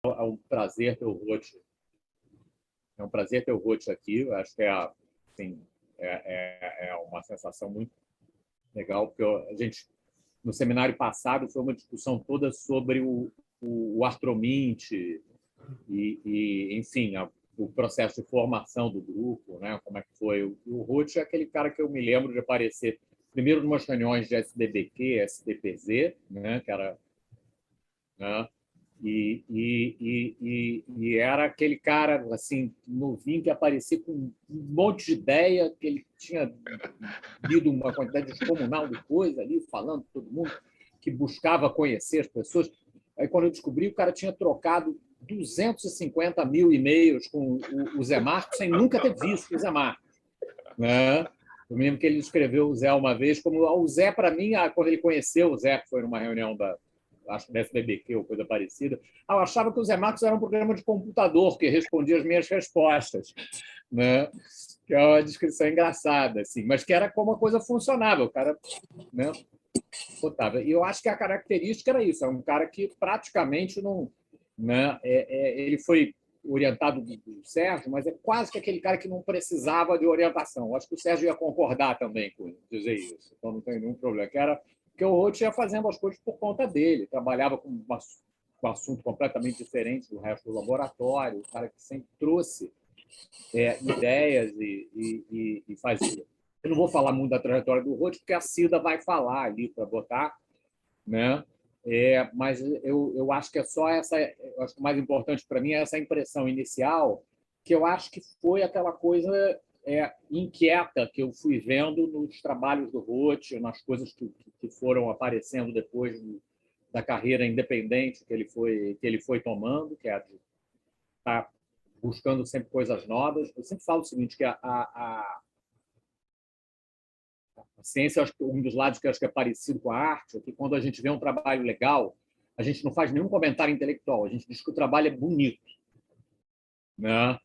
É um prazer ter o Roth. É um prazer ter o Roth aqui. Eu acho que assim, é uma sensação muito legal, porque a gente, no seminário passado, foi uma discussão toda sobre o Artromint enfim, o processo de formação do grupo, né? Como é que foi. O Roth é aquele cara que eu me lembro de aparecer primeiro em umas reuniões de SDBQ, SDPZ, né? Que era, né? E era aquele cara assim novinho que aparecia com um monte de ideia, que ele tinha lido uma quantidade descomunal de coisa ali, falando com todo mundo, que buscava conhecer as pessoas. Aí, quando eu descobri, o cara tinha trocado 250 mil e-mails com o Zé Marcos sem nunca ter visto o Zé Marcos, né? Eu me lembro que ele escreveu o Zé uma vez como o Zé, para mim, quando ele conheceu o Zé, que foi numa reunião acho que da SBBQ ou coisa parecida, eu achava que o Zé Marcos era um programa de computador que respondia as minhas respostas, né? Que é uma descrição engraçada, assim, mas que era como a coisa funcionava, o cara, né, botava. E eu acho que a característica era isso, é um cara que praticamente não, né, ele foi orientado do Sérgio, mas é quase que aquele cara que não precisava de orientação. Eu acho que o Sérgio ia concordar também com dizer isso, então não tem nenhum problema. Porque o Roth ia fazendo as coisas por conta dele, trabalhava com um assunto completamente diferente do resto do laboratório, o cara que sempre trouxe ideias e fazia. Eu não vou falar muito da trajetória do Roth, porque a Cida vai falar ali para botar, né? Mas eu acho que é só essa. Eu acho que o mais importante para mim é essa impressão inicial, que eu acho que foi aquela coisa inquieta que eu fui vendo nos trabalhos do Roth, nas coisas que foram aparecendo depois da carreira independente que ele foi tomando, que é de estar buscando sempre coisas novas. Eu sempre falo o seguinte, que a ciência, acho que um dos lados que acho que é parecido com a arte, é que quando a gente vê um trabalho legal, a gente não faz nenhum comentário intelectual, a gente diz que o trabalho é bonito, né?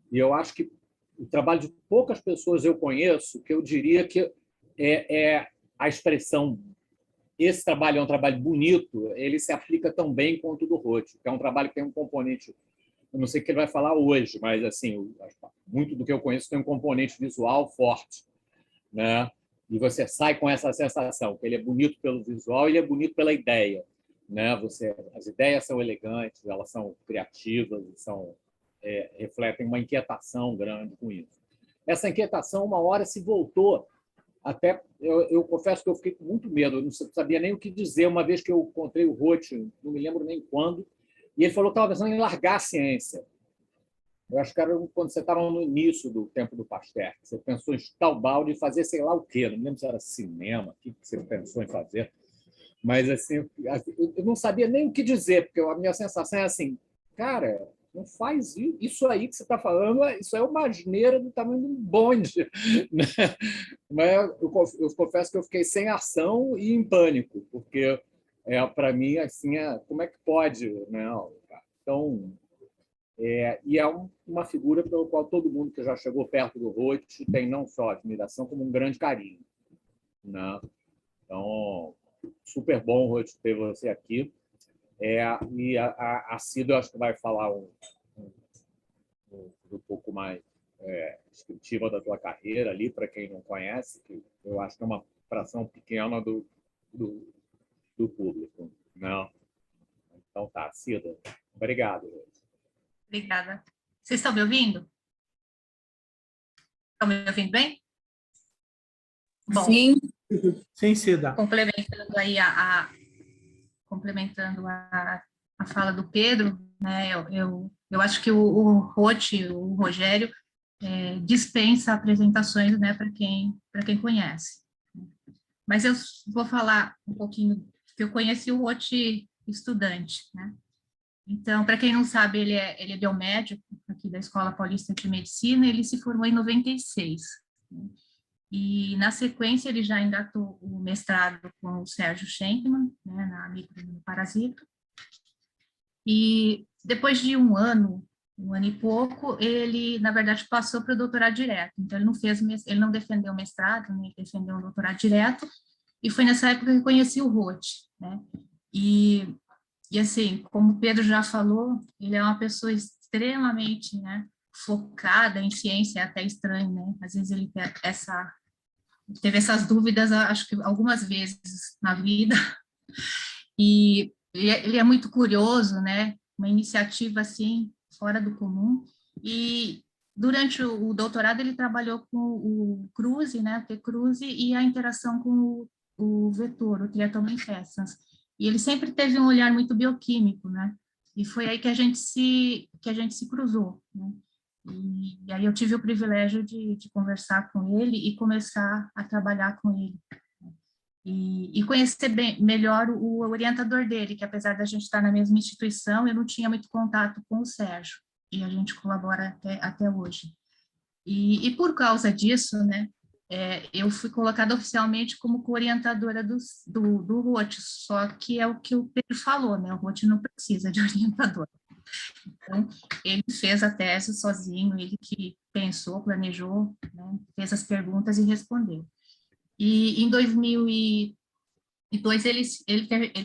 E eu acho que o trabalho de poucas pessoas eu conheço que eu diria que a expressão esse trabalho é um trabalho bonito, ele se aplica tão bem quanto o do Roth, que é um trabalho que tem um componente, eu não sei o que ele vai falar hoje, mas assim, muito do que eu conheço tem um componente visual forte, né? E você sai com essa sensação que ele é bonito pelo visual e ele é bonito pela ideia, né? As ideias são elegantes, elas são criativas, refletem uma inquietação grande com isso. Essa inquietação, uma hora, se voltou. Até eu confesso que eu fiquei com muito medo, eu não sabia nem o que dizer uma vez que eu encontrei o Roth, não me lembro nem quando, e ele falou que estava pensando em largar a ciência. Eu acho que era quando você estava no início do tempo do Pasteur, você pensou em chutar o balde e fazer sei lá o quê, não me lembro se era cinema, o que você pensou em fazer, mas assim, eu não sabia nem o que dizer, porque a minha sensação é assim, cara, não faz isso aí que você está falando, isso é uma asneira do tamanho de um bonde. Né? Mas eu confesso que eu fiquei sem ação e em pânico, porque para mim, assim, como é que pode? Não, então, e é uma figura pelo qual todo mundo que já chegou perto do Roth tem não só admiração, como um grande carinho. Né? Então, super bom, Roth, ter você aqui. E a Cida, eu acho que vai falar um pouco mais descritiva da tua carreira ali, para quem não conhece, que eu acho que é uma fração pequena do público. Não? Então tá, Cida. Obrigado. Obrigada. Vocês estão me ouvindo? Estão me ouvindo bem? Bom, sim. Sim, Cida. Complementando aí complementando a fala do Pedro, né, eu acho que o Roth, o Rogério, dispensa apresentações, né, para quem conhece. Mas eu vou falar um pouquinho, que eu conheci o Roth estudante, né? Então, para quem não sabe, ele é biomédico aqui da Escola Paulista de Medicina, ele se formou em 96. Né? E, na sequência, ele já engatou o mestrado com o Sérgio Schenkman, né, na microparasito. E, depois de um ano e pouco, ele, na verdade, passou para o doutorado direto. Então, ele não defendeu o mestrado, nem defendeu o doutorado direto, e foi nessa época que eu conheci o Roth, né? E E assim, como o Pedro já falou, ele é uma pessoa extremamente, né, focada em ciência, é até estranho, né? Às vezes ele teve essas dúvidas, acho que algumas vezes na vida, e ele é muito curioso, né? Uma iniciativa assim fora do comum. E durante o doutorado ele trabalhou com o Cruze, né? O T-Cruze e a interação com o vetor, o triatom infestans. E ele sempre teve um olhar muito bioquímico, né? E foi aí que a gente se cruzou, né? E aí eu tive o privilégio de conversar com ele e começar a trabalhar com ele. E conhecer melhor o orientador dele, que apesar da gente estar na mesma instituição, eu não tinha muito contato com o Sérgio, e a gente colabora até hoje. E por causa disso, né, eu fui colocada oficialmente como co-orientadora do ROT, só que é o que o Pedro falou, né, o ROT não precisa de orientador. Então, ele fez a tese sozinho, ele que pensou, planejou, né, fez as perguntas e respondeu. E em 2002 ele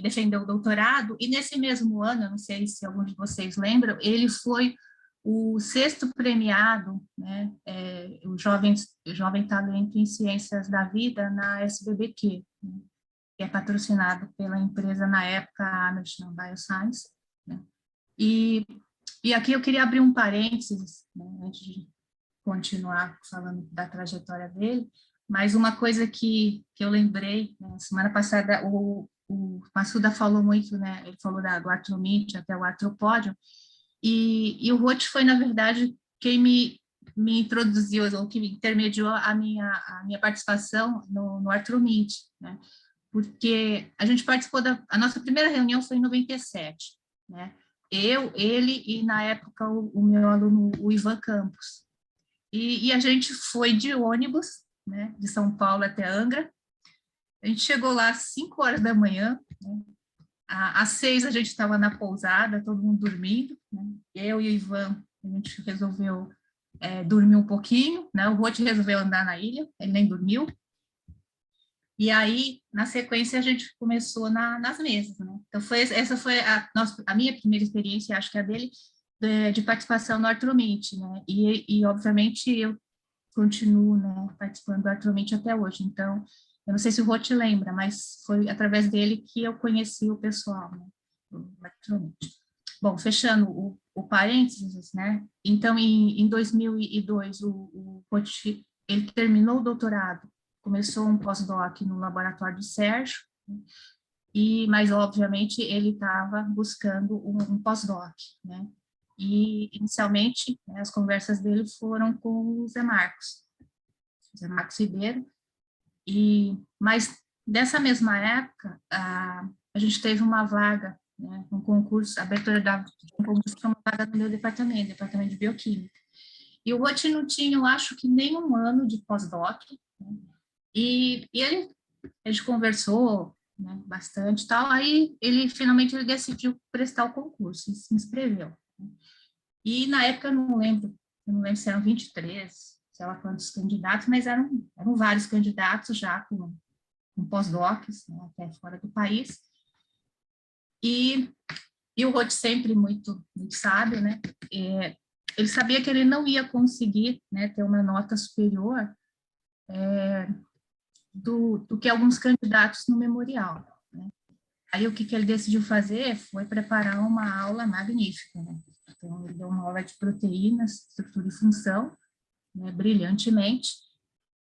defendeu o doutorado, e nesse mesmo ano, eu não sei se algum de vocês lembram, ele foi o sexto premiado, né, o jovem talento em ciências da vida na SBBQ, né, que é patrocinado pela empresa na época, a National Bioscience, né. E aqui eu queria abrir um parênteses, né, antes de continuar falando da trajetória dele, mas uma coisa que eu lembrei, né, semana passada o Massuda falou muito, né, ele falou do Artromint até o artropódio, e o Roth foi, na verdade, quem me introduziu, ou que me intermediou a minha participação no Artromint, né, porque a gente participou a nossa primeira reunião foi em 97, né, ele e, na época, o meu aluno, o Ivan Campos, e a gente foi de ônibus, né, de São Paulo até Angra. A gente chegou lá às 5 horas da manhã, né, às 6 a gente estava na pousada, todo mundo dormindo, né, eu e o Ivan, a gente resolveu dormir um pouquinho, né, o Roth resolveu andar na ilha, ele nem dormiu, e aí, na sequência, a gente começou nas mesas, né, então essa foi a minha primeira experiência, acho que a dele, de participação no Artromint, né, e obviamente eu continuo, né, participando ativamente até hoje. Então, eu não sei se o Rô te lembra, mas foi através dele que eu conheci o pessoal, né, ativamente. Bom, fechando o parênteses, né, então, em 2002, o Rô, ele terminou o doutorado, começou um pós-doc no laboratório do Sérgio, né, mas, obviamente, ele estava buscando um pós-doc, né, e, inicialmente, né, as conversas dele foram com o Zé Marcos Ribeiro, mas dessa mesma época, a gente teve uma vaga, né, um concurso, a abertura de um concurso para uma vaga no meu departamento de bioquímica. E o Roth não tinha, eu acho que nem um ano de pós-doc, né, e a gente conversou, né, bastante e tal, aí finalmente ele decidiu prestar o concurso, e se inscreveu. E na época eu não lembro se eram 23, sei lá quantos candidatos, mas eram vários candidatos já com pós-docs, né, até fora do país. E o Roth sempre muito, muito sábio, né, ele sabia que ele não ia conseguir, né, ter uma nota superior do que alguns candidatos no memorial, né. Aí o que ele decidiu fazer foi preparar uma aula magnífica, né. Então, ele deu uma aula de proteínas, estrutura e função, né, brilhantemente,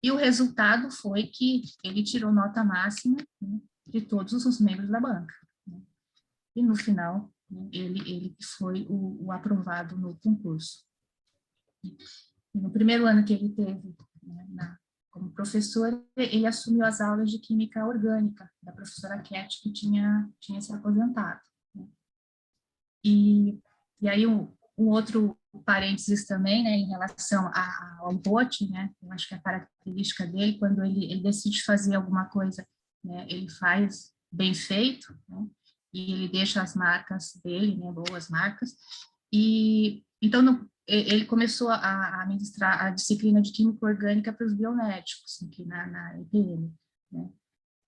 e o resultado foi que ele tirou nota máxima, né, de todos os membros da banca, né, e no final, né, ele foi o aprovado no concurso. E no primeiro ano que ele teve, né, como professor, ele assumiu as aulas de química orgânica da professora Cat, que tinha se aposentado, né. E aí um outro parênteses também, né, em relação ao Roth, né, eu acho que a característica dele, quando ele decide fazer alguma coisa, né, ele faz bem feito, né, e ele deixa as marcas dele, né, boas marcas, e então ele começou a ministrar a disciplina de química orgânica para os biomédicos, aqui na EPM, né,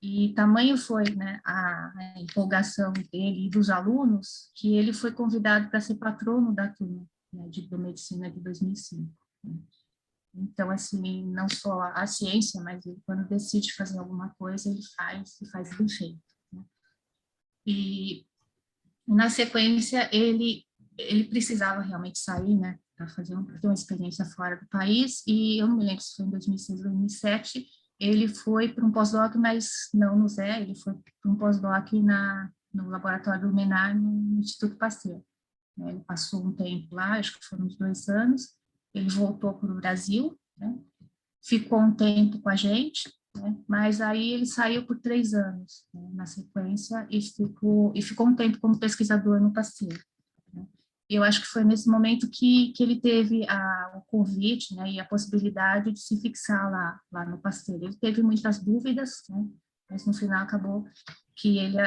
E tamanho foi, né, a empolgação dele e dos alunos, que ele foi convidado para ser patrono da turma, né, de biomedicina de 2005. Né? Então, assim, não só a ciência, mas ele, quando decide fazer alguma coisa, ele faz e faz bem feito. Né? E, na sequência, ele precisava realmente sair, né, para ter uma experiência fora do país, e eu não me lembro se foi em 2006 ou 2007, ele foi para um pós-doc, mas não no Zé, ele foi para um pós-doc no laboratório do Menar, no Instituto Pasteur. Né? Ele passou um tempo lá, acho que foram uns 2 anos, ele voltou para o Brasil, né? Ficou um tempo com a gente, né? Mas aí ele saiu por 3 anos, né? Na sequência, e ficou um tempo como pesquisador no Pasteur. Né? Eu acho que foi nesse momento que ele teve o convite, né, e a possibilidade de se fixar lá no Pasteur. Ele teve muitas dúvidas, né, mas no final acabou que ele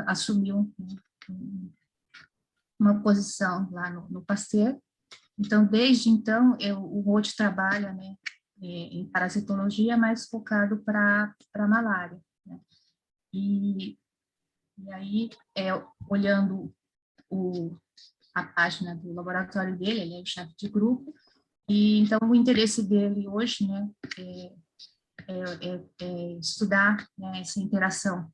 assumiu, né, uma posição lá no Pasteur. Então, desde então, o Roth trabalha, né, em parasitologia, mais focado para malária. Né? E aí, olhando a página do laboratório dele, ele é o chefe de grupo, e então o interesse dele hoje, né, é estudar, né, essa interação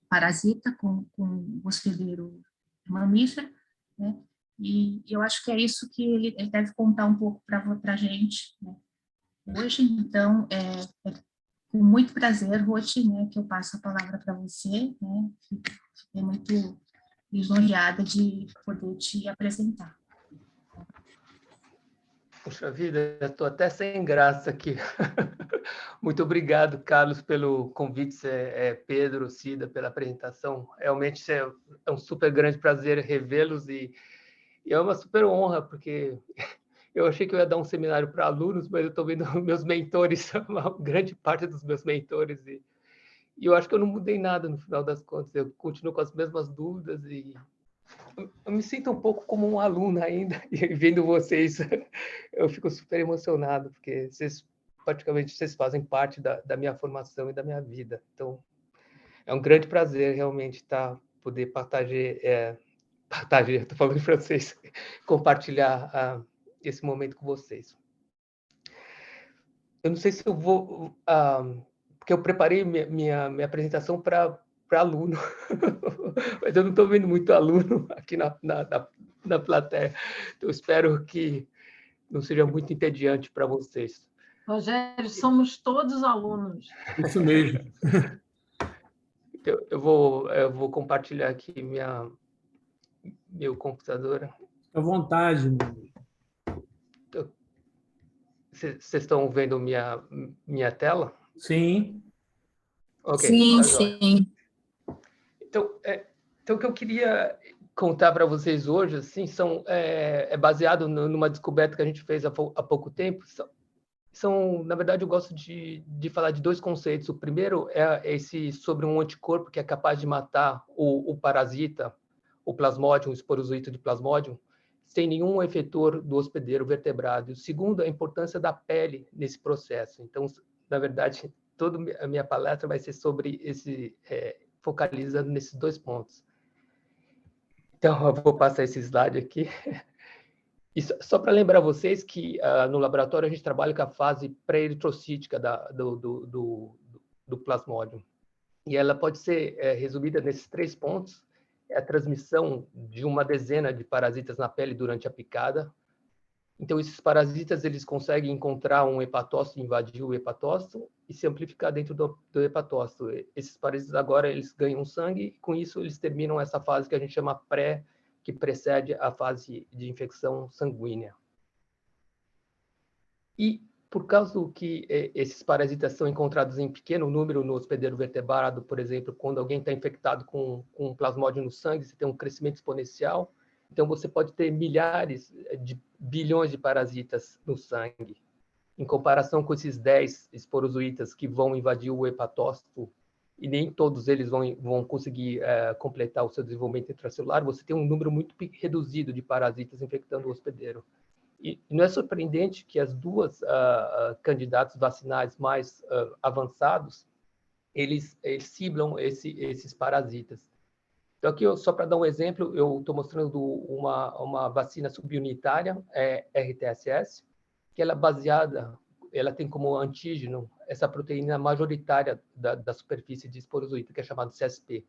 parasita com o hospedeiro mamífero, né, e eu acho que é isso que ele deve contar um pouco para a gente, né, hoje. Então, com muito prazer, Roth, né, que eu passo a palavra para você, né, fiquei muito lisonjeada de poder te apresentar. Puxa vida, estou até sem graça aqui. Muito obrigado, Carlos, pelo convite, Pedro, Cida, pela apresentação. Realmente é um super grande prazer revê-los e é uma super honra, porque eu achei que eu ia dar um seminário para alunos, mas eu estou vendo meus mentores, uma grande parte dos meus mentores, e eu acho que eu não mudei nada no final das contas. Eu continuo com as mesmas dúvidas e eu me sinto um pouco como um aluno ainda, e vendo vocês, eu fico super emocionado, porque praticamente vocês fazem parte da minha formação e da minha vida. Então, é um grande prazer realmente poder partager, estou falando em francês, compartilhar esse momento com vocês. Eu não sei se eu vou, porque eu preparei minha apresentação para aluno, mas eu não estou vendo muito aluno aqui na plateia. Então, eu espero que não seja muito entediante para vocês. Rogério, somos todos alunos. Isso mesmo. Eu vou compartilhar aqui meu computador. À vontade. Vocês estão vendo minha tela? Sim. Ok. Sim, Tá sim. Então, o que eu queria contar para vocês hoje, assim, é baseado numa descoberta que a gente fez há pouco tempo. Na verdade, eu gosto de falar de 2 conceitos. O primeiro é esse sobre um anticorpo que é capaz de matar o parasita, o Plasmodium, o esporozoito de Plasmodium, sem nenhum efetor do hospedeiro vertebrado. E o segundo é a importância da pele nesse processo. Então, na verdade, toda a minha palestra vai ser sobre focalizando nesses 2 pontos. Então, eu vou passar esse slide aqui. E só para lembrar vocês que no laboratório a gente trabalha com a fase pré-eritrocítica do Plasmodium. E ela pode ser resumida nesses 3 pontos. É a transmissão de uma dezena de parasitas na pele durante a picada. Então, esses parasitas eles conseguem encontrar um hepatócito, invadir o hepatócito e se amplificar dentro do hepatócito. Esses parasitas agora eles ganham sangue e, com isso, eles terminam essa fase que a gente chama que precede a fase de infecção sanguínea. E, por causa do que esses parasitas são encontrados em pequeno número no hospedeiro vertebrado, por exemplo, quando alguém está infectado com um plasmódio no sangue, você tem um crescimento exponencial. Então, você pode ter milhares de bilhões de parasitas no sangue. Em comparação com esses 10 esporozoítas que vão invadir o hepatócito, e nem todos eles vão conseguir completar o seu desenvolvimento intracelular, você tem um número muito reduzido de parasitas infectando o hospedeiro. E não é surpreendente que as 2 candidatos vacinais mais avançados, eles ciblam esses parasitas. Então, aqui, só para dar um exemplo, eu estou mostrando uma vacina subunitária, RTSS, que ela é baseada, ela tem como antígeno essa proteína majoritária da superfície de esporozoíta, que é chamada CSP,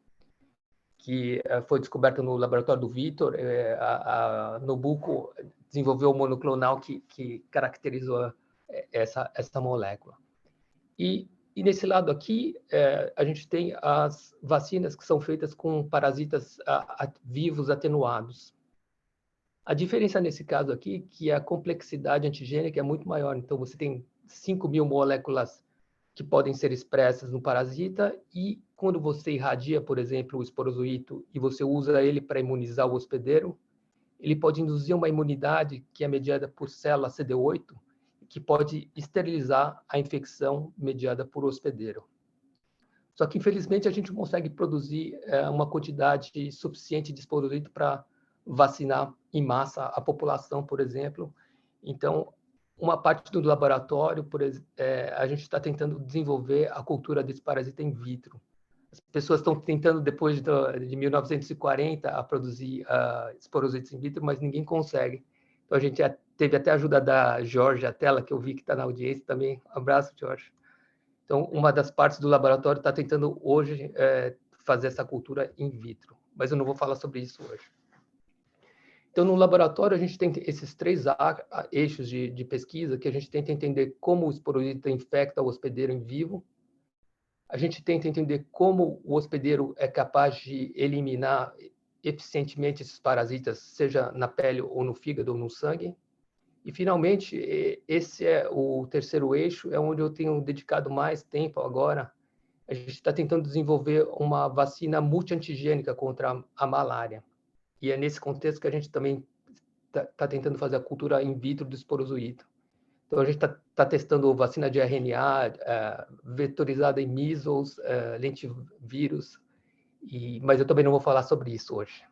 que foi descoberta no laboratório do Vitor. A Nobuco desenvolveu o monoclonal que caracterizou essa molécula. E nesse lado aqui, a gente tem as vacinas que são feitas com parasitas vivos atenuados. A diferença nesse caso aqui, que a complexidade antigênica é muito maior. Então, você tem 5.000 moléculas que podem ser expressas no parasita, e quando você irradia, por exemplo, o esporozoíto, e você usa ele para imunizar o hospedeiro, ele pode induzir uma imunidade que é mediada por célula CD8, que pode esterilizar a infecção mediada por hospedeiro. Só que, infelizmente, a gente não consegue produzir uma quantidade suficiente de esporozoíto para vacinar em massa a população, por exemplo. Então, uma parte do laboratório, a gente está tentando desenvolver a cultura desse parasita in vitro. As pessoas estão tentando, depois de 1940, a produzir esporozoitos in vitro, mas ninguém consegue. Então, a gente teve até a ajuda da Jorge Atela, que eu vi que está na audiência também. Um abraço, Jorge. Então, uma das partes do laboratório está tentando hoje fazer essa cultura in vitro, mas eu não vou falar sobre isso hoje. Então, no laboratório, a gente tem esses 3 eixos de pesquisa, que a gente tenta entender como o esporozoito infecta o hospedeiro em vivo. A gente tenta entender como o hospedeiro é capaz de eliminar eficientemente esses parasitas, seja na pele ou no fígado ou no sangue. E, finalmente, esse é o 3º eixo, é onde eu tenho dedicado mais tempo agora. A gente está tentando desenvolver uma vacina multiantigênica contra a malária. E é nesse contexto que a gente também está tentando fazer a cultura in vitro do esporozoíto. Então, a gente está testando vacina de RNA, vetorizada em measles, lentivírus, mas eu também não vou falar sobre isso hoje.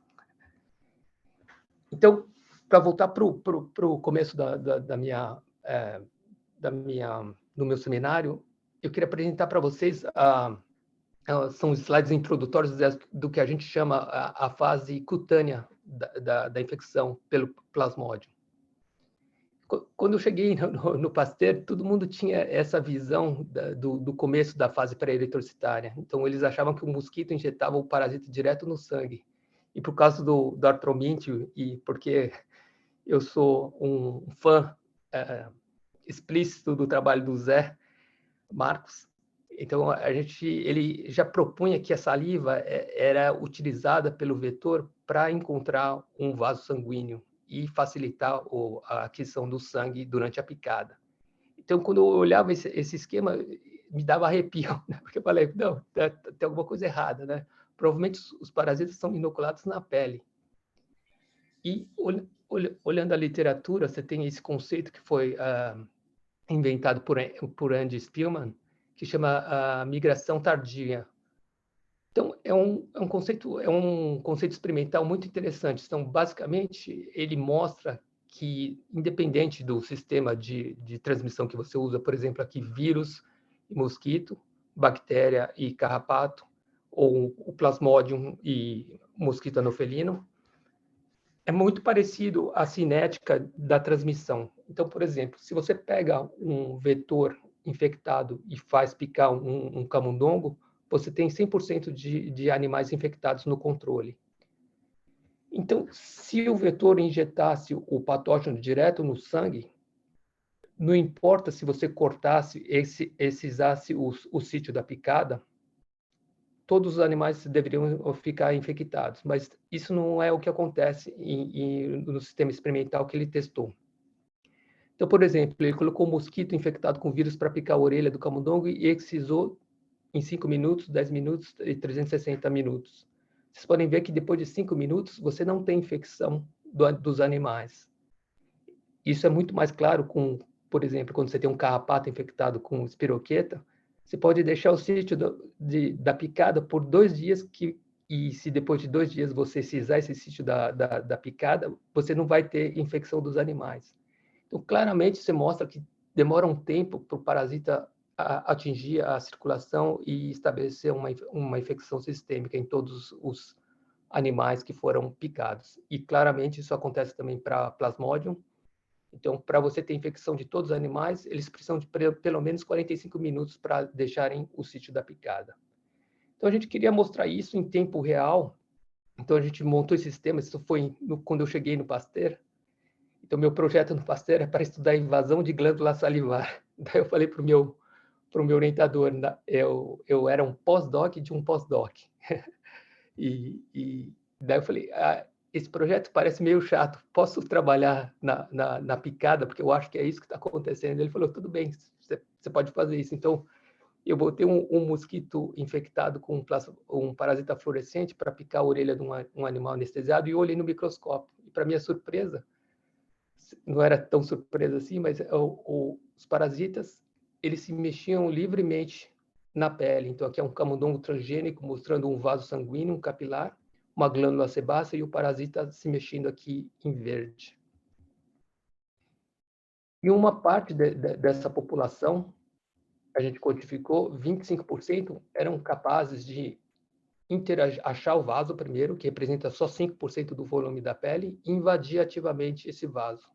Então, para voltar para o começo do meu seminário, eu queria apresentar para vocês, são os slides introdutórios do que a gente chama a fase cutânea da infecção pelo plasmódio. Quando eu cheguei no Pasteur, todo mundo tinha essa visão do começo da fase pré-eritrocitária. Então, eles achavam que o mosquito injetava o parasita direto no sangue. E por causa do artromintio, e porque eu sou um fã explícito do trabalho do Zé Marcos, então ele já propunha que a saliva era utilizada pelo vetor para encontrar um vaso sanguíneo e facilitar a aquisição do sangue durante a picada. Então, quando eu olhava esse esquema, me dava arrepio, né? Porque eu falei, não, tem alguma coisa errada, né? Provavelmente os parasitas são inoculados na pele. E, olhando a literatura, você tem esse conceito que foi inventado por Andy Spielman, que chama a migração tardia. Então, é um conceito experimental muito interessante. Então, basicamente, ele mostra que, independente do sistema de transmissão que você usa, por exemplo, aqui, vírus e mosquito, bactéria e carrapato, ou o plasmodium e mosquito anofelino, é muito parecido à cinética da transmissão. Então, por exemplo, se você pega um vetor infectado e faz picar um camundongo, você tem 100% de animais infectados no controle. Então, se o vetor injetasse o patógeno direto no sangue, não importa se você cortasse, excisasse o sítio da picada, todos os animais deveriam ficar infectados, mas isso não é o que acontece no sistema experimental que ele testou. Então, por exemplo, ele colocou um mosquito infectado com vírus para picar a orelha do camundongo e excisou em 5 minutos, 10 minutos e 360 minutos. Vocês podem ver que depois de 5 minutos, você não tem infecção dos animais. Isso é muito mais claro por exemplo, quando você tem um carrapato infectado com espiroqueta, você pode deixar o sítio da picada por 2 dias, e se depois de 2 dias você excisar esse sítio da picada, você não vai ter infecção dos animais. Então, claramente, você mostra que demora um tempo para o parasita atingir a circulação e estabelecer uma infecção sistêmica em todos os animais que foram picados. E claramente isso acontece também para Plasmodium. Então, para você ter infecção de todos os animais, eles precisam de pelo menos 45 minutos para deixarem o sítio da picada. Então, a gente queria mostrar isso em tempo real. Então, a gente montou esse sistema. Isso foi quando eu cheguei no Pasteur. Então, meu projeto no Pasteur é para estudar a invasão de glândula salivar. Daí eu falei para o meu orientador, eu era um pós-doc de um pós-doc. E daí eu falei, esse projeto parece meio chato, posso trabalhar na picada, porque eu acho que é isso que está acontecendo. Ele falou, tudo bem, você pode fazer isso. Então, eu botei um mosquito infectado com um parasita fluorescente para picar a orelha de um animal anestesiado e eu olhei no microscópio. E, para minha surpresa, não era tão surpresa assim, mas os parasitas, eles se mexiam livremente na pele. Então, aqui é um camundongo transgênico mostrando um vaso sanguíneo, um capilar, uma glândula sebácea e o parasita se mexendo aqui em verde. E uma parte dessa população, a gente quantificou, 25% eram capazes de achar o vaso primeiro, que representa só 5% do volume da pele, e invadir ativamente esse vaso.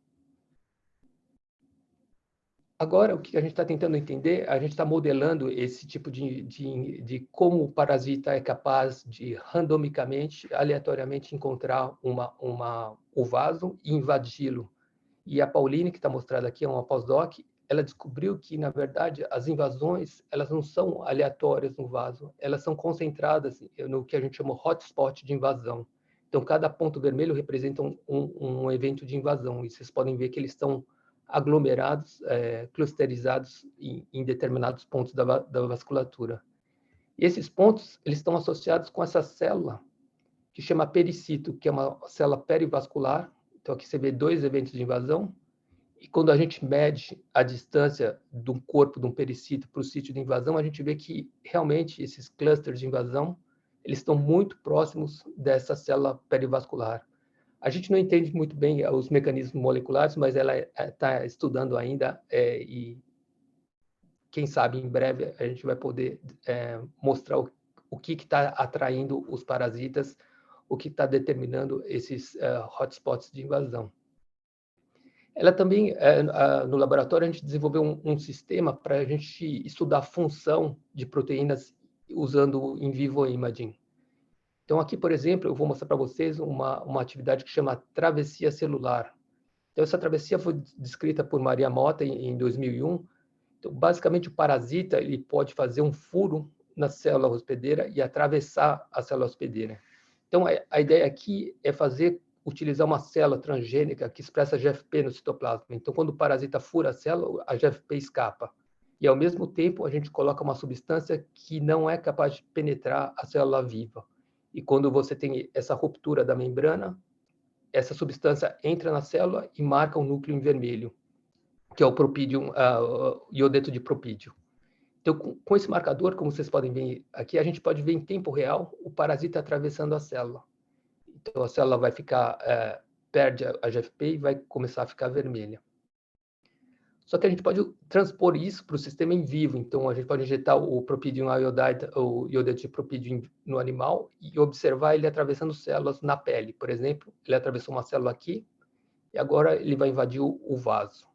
Agora, o que a gente está tentando entender, a gente está modelando esse tipo de como o parasita é capaz de, randomicamente, aleatoriamente, encontrar o vaso e invadi-lo. E a Pauline, que está mostrada aqui, é uma pós-doc, ela descobriu que, na verdade, as invasões elas não são aleatórias no vaso, elas são concentradas no que a gente chama hotspot de invasão. Então, cada ponto vermelho representa um evento de invasão, e vocês podem ver que eles estão aglomerados, clusterizados em determinados pontos da vasculatura. E esses pontos eles estão associados com essa célula que chama pericito, que é uma célula perivascular. Então, aqui você vê 2 eventos de invasão, e quando a gente mede a distância do corpo de um pericito para o sítio de invasão, a gente vê que realmente esses clusters de invasão eles estão muito próximos dessa célula perivascular. A gente não entende muito bem os mecanismos moleculares, mas ela está estudando ainda e quem sabe em breve a gente vai poder mostrar o que está atraindo os parasitas, o que está determinando esses hotspots de invasão. Ela também, no laboratório, a gente desenvolveu um sistema para a gente estudar a função de proteínas usando in vivo imaging. Então, aqui, por exemplo, eu vou mostrar para vocês uma atividade que chama travessia celular. Então, essa travessia foi descrita por Maria Mota em 2001. Então, basicamente, o parasita ele pode fazer um furo na célula hospedeira e atravessar a célula hospedeira. Então, a ideia aqui é utilizar uma célula transgênica que expressa GFP no citoplasma. Então, quando o parasita fura a célula, a GFP escapa. E, ao mesmo tempo, a gente coloca uma substância que não é capaz de penetrar a célula viva. E quando você tem essa ruptura da membrana, essa substância entra na célula e marca um núcleo em vermelho, que é o propídio, iodeto de propídio. Então, com esse marcador, como vocês podem ver aqui, a gente pode ver em tempo real o parasita atravessando a célula. Então, a célula vai ficar, perde a GFP e vai começar a ficar vermelha. Só que a gente pode transpor isso para o sistema em vivo. Então, a gente pode injetar o Propidium iodide, o iodeto de propídio no animal e observar ele atravessando células na pele. Por exemplo, ele atravessou uma célula aqui e agora ele vai invadir o vaso.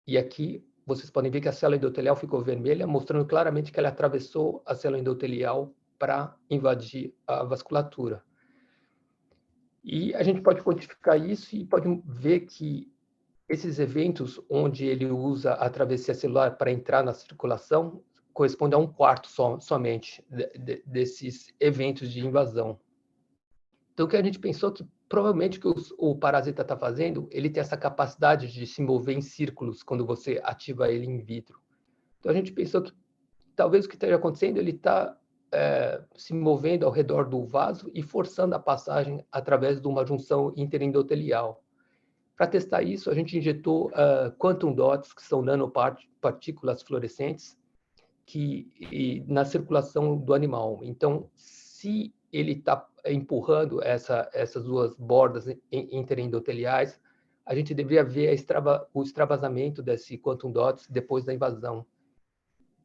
E aqui vocês podem ver que a célula endotelial ficou vermelha, mostrando claramente que ela atravessou a célula endotelial para invadir a vasculatura. E a gente pode quantificar isso e pode ver que esses eventos onde ele usa a travessia celular para entrar na circulação corresponde a 1/4 somente desses eventos de invasão. Então, o que a gente pensou que provavelmente o que o parasita está fazendo, ele tem essa capacidade de se mover em círculos quando você ativa ele in vitro. Então, a gente pensou que talvez o que esteja acontecendo, ele está se movendo ao redor do vaso e forçando a passagem através de uma junção interendotelial. Para testar isso, a gente injetou quantum dots, que são nanopartículas fluorescentes, na circulação do animal. Então, se ele está empurrando essas 2 bordas interendoteliais, a gente deveria ver o extravasamento desse quantum dots depois da invasão.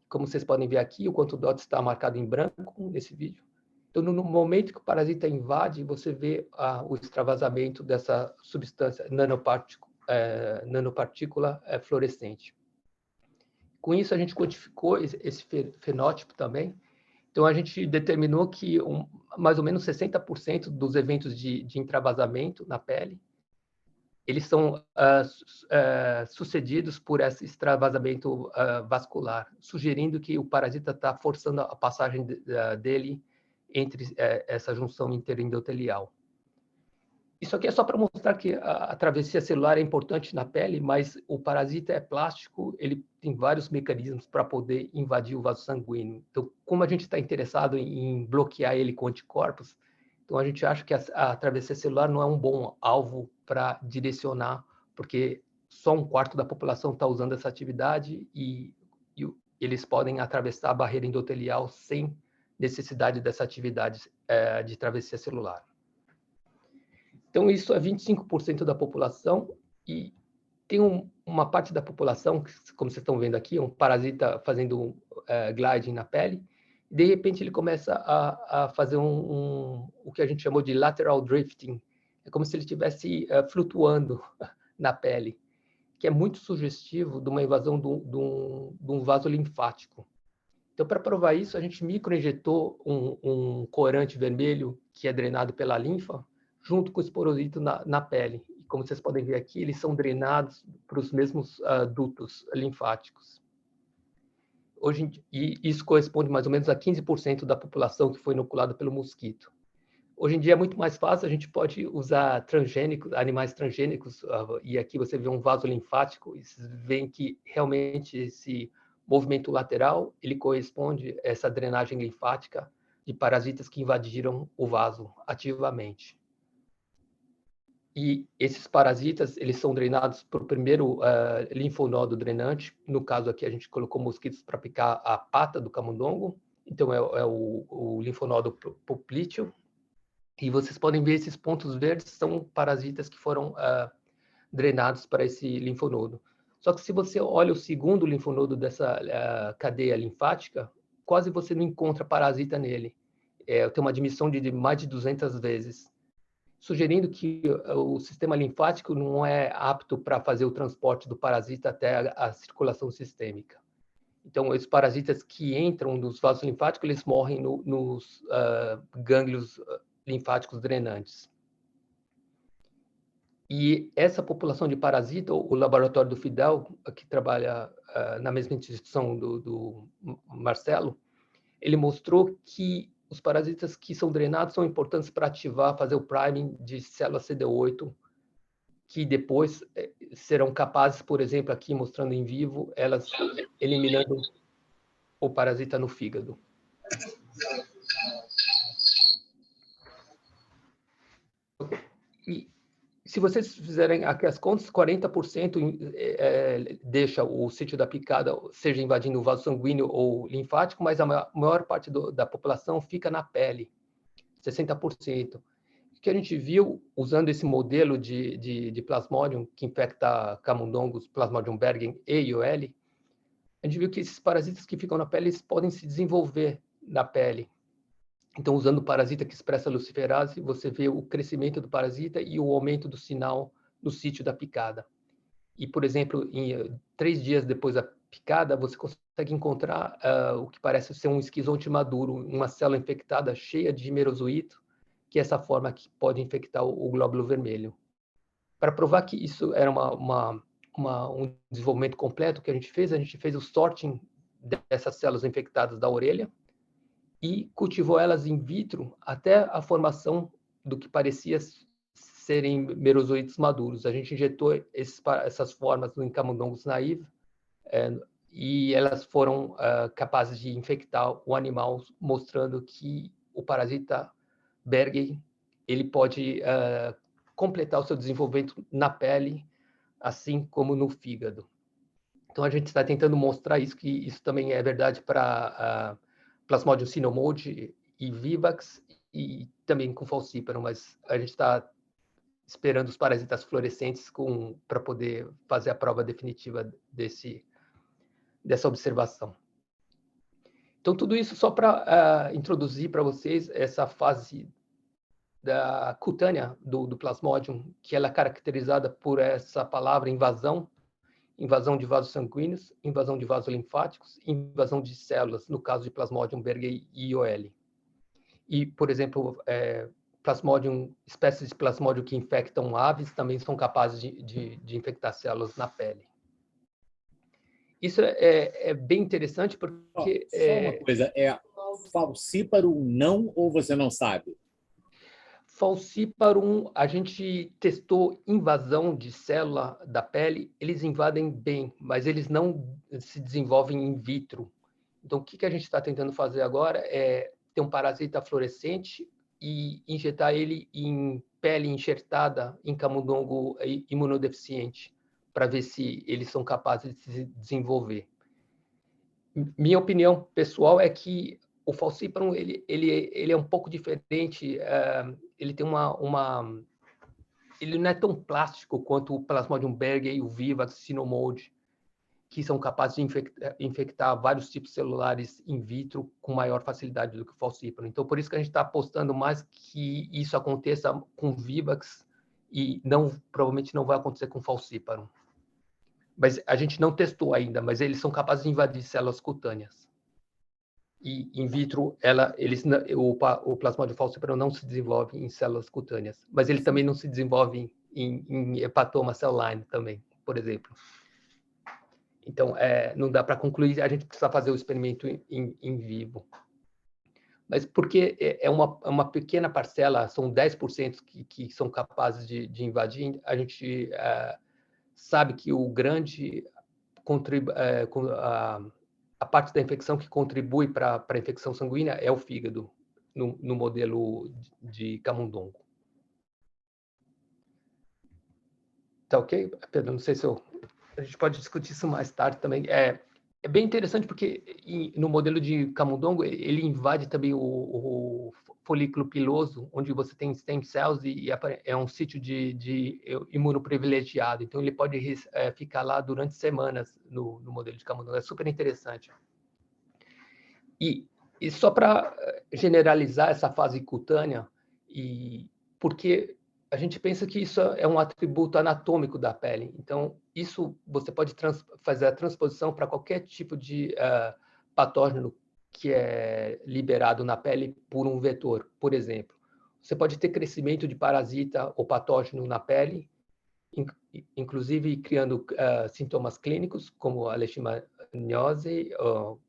Como vocês podem ver aqui, o quantum dots está marcado em branco nesse vídeo. Então, no momento que o parasita invade, você vê o extravasamento dessa substância nanopartícula fluorescente. Com isso, a gente quantificou esse fenótipo também. Então, a gente determinou que mais ou menos 60% dos eventos de intravasamento na pele, eles são sucedidos por esse extravasamento vascular, sugerindo que o parasita está forçando a passagem dele entre essa junção interendotelial. Isso aqui é só para mostrar que a travessia celular é importante na pele, mas o parasita é plástico, ele tem vários mecanismos para poder invadir o vaso sanguíneo. Então, como a gente está interessado em bloquear ele com anticorpos, então a gente acha que a travessia celular não é um bom alvo para direcionar, porque só 1/4 da população está usando essa atividade e eles podem atravessar a barreira endotelial sem necessidade dessa atividade de travessia celular. Então, isso é 25% da população e tem uma parte da população, como vocês estão vendo aqui, um parasita fazendo gliding na pele, e de repente ele começa a fazer o que a gente chamou de lateral drifting, é como se ele estivesse flutuando na pele, que é muito sugestivo de uma invasão de um vaso linfático. Então, para provar isso, a gente microinjetou um corante vermelho que é drenado pela linfa, junto com o esporosito na pele. E como vocês podem ver aqui, eles são drenados para os mesmos dutos linfáticos. E isso corresponde mais ou menos a 15% da população que foi inoculada pelo mosquito. Hoje em dia é muito mais fácil, a gente pode usar animais transgênicos, e aqui você vê um vaso linfático, e vocês veem que realmente esse movimento lateral, ele corresponde a essa drenagem linfática de parasitas que invadiram o vaso ativamente. E esses parasitas, eles são drenados por primeiro linfonodo drenante. No caso aqui, a gente colocou mosquitos para picar a pata do camundongo. Então, é o linfonodo poplíteo. E vocês podem ver esses pontos verdes são parasitas que foram drenados para esse linfonodo. Só que se você olha o segundo linfonodo dessa cadeia linfática, quase você não encontra parasita nele. Tem uma admissão de mais de 200 vezes. Sugerindo que o sistema linfático não é apto para fazer o transporte do parasita até a circulação sistêmica. Então, os parasitas que entram nos vasos linfáticos, eles morrem nos gânglios linfáticos drenantes. E essa população de parasita, o laboratório do Fidel, que trabalha na mesma instituição do Marcelo, ele mostrou que os parasitas que são drenados são importantes para fazer o priming de células CD8, que depois serão capazes, por exemplo, aqui mostrando em vivo, elas eliminando o parasita no fígado. E se vocês fizerem aqui as contas, 40% deixa o sítio da picada, seja invadindo o vaso sanguíneo ou linfático, mas a maior parte da população fica na pele, 60%. O que a gente viu, usando esse modelo de Plasmodium, que infecta camundongos, Plasmodium bergen e IOL, a gente viu que esses parasitas que ficam na pele, eles podem se desenvolver na pele. Então, usando o parasita que expressa a luciferase, você vê o crescimento do parasita e o aumento do sinal no sítio da picada. E, por exemplo, 3 dias depois da picada, você consegue encontrar o que parece ser um esquizonte maduro, uma célula infectada cheia de merozoíto, que é essa forma que pode infectar o glóbulo vermelho. Para provar que isso era um desenvolvimento completo que a gente fez o sorting dessas células infectadas da orelha, e cultivou elas in vitro até a formação do que parecia serem merozoítos maduros. A gente injetou essas formas em camundongos naivos e elas foram capazes de infectar o animal, mostrando que o parasita Bergen ele pode completar o seu desenvolvimento na pele, assim como no fígado. Então, a gente está tentando mostrar isso, que isso também é verdade para Plasmodium cynomode e Vivax, e também com falciparum, mas a gente está esperando os parasitas fluorescentes para poder fazer a prova definitiva dessa observação. Então, tudo isso só para introduzir para vocês essa fase da cutânea do Plasmodium, que ela é caracterizada por essa palavra invasão de vasos sanguíneos, invasão de vasos linfáticos, invasão de células, no caso de Plasmodium berghei e IOL. E, por exemplo, espécies de Plasmodium que infectam aves também são capazes de infectar células na pele. Isso é bem interessante porque... Só uma coisa, é falcíparo não ou você não sabe? Falciparum, a gente testou invasão de célula da pele, eles invadem bem, mas eles não se desenvolvem in vitro. Então, o que a gente está tentando fazer agora é ter um parasita fluorescente e injetar ele em pele enxertada em camundongo imunodeficiente, para ver se eles são capazes de se desenvolver. Minha opinião pessoal é que o falciparum ele é um pouco diferente, ele tem ele não é tão plástico quanto o Plasmodium berghei, o Vivax, Cynomolde, que são capazes de infectar vários tipos celulares in vitro com maior facilidade do que o falciparum. Então, por isso que a gente está apostando mais que isso aconteça com Vivax e provavelmente não vai acontecer com falciparum. Mas a gente não testou ainda, mas eles são capazes de invadir células cutâneas. E in vitro, o Plasmodium falciparum não se desenvolve em células cutâneas, mas ele também não se desenvolve em hepatoma cell line também, por exemplo. Então, não dá para concluir, a gente precisa fazer o experimento em vivo. Mas porque é uma pequena parcela, são 10% que são capazes de invadir, a gente sabe que o grande a parte da infecção que contribui para a infecção sanguínea é o fígado, no modelo de camundongo. Tá ok, Pedro? Não sei se a gente pode discutir isso mais tarde também. É bem interessante porque no modelo de camundongo ele invade também o folículo piloso, onde você tem stem cells e é um sítio de imunoprivilegiado. Então ele pode ficar lá durante semanas no modelo de camundongo. É super interessante. E só para generalizar essa fase cutânea, porque a gente pensa que isso é um atributo anatômico da pele. Então, isso você pode fazer a transposição para qualquer tipo de patógeno que é liberado na pele por um vetor. Por exemplo, você pode ter crescimento de parasita ou patógeno na pele, inclusive criando sintomas clínicos, como a leishmaniose,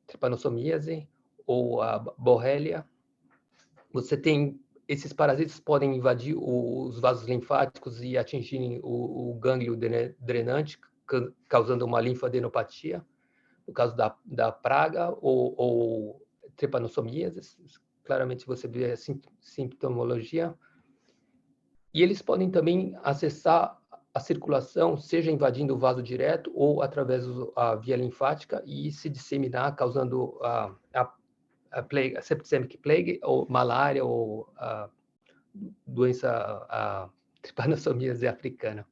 trypanossomiase ou a borrelia. Você tem esses parasitas podem invadir os vasos linfáticos e atingirem o gânglio drenante, causando uma linfadenopatia, no caso da praga ou trypanossomiase. Claramente você vê a sintomologia. E eles podem também acessar a circulação, seja invadindo o vaso direto ou através da via linfática e se disseminar, causando a septicemic plague, ou malária, ou a doença trypanossomiase africana.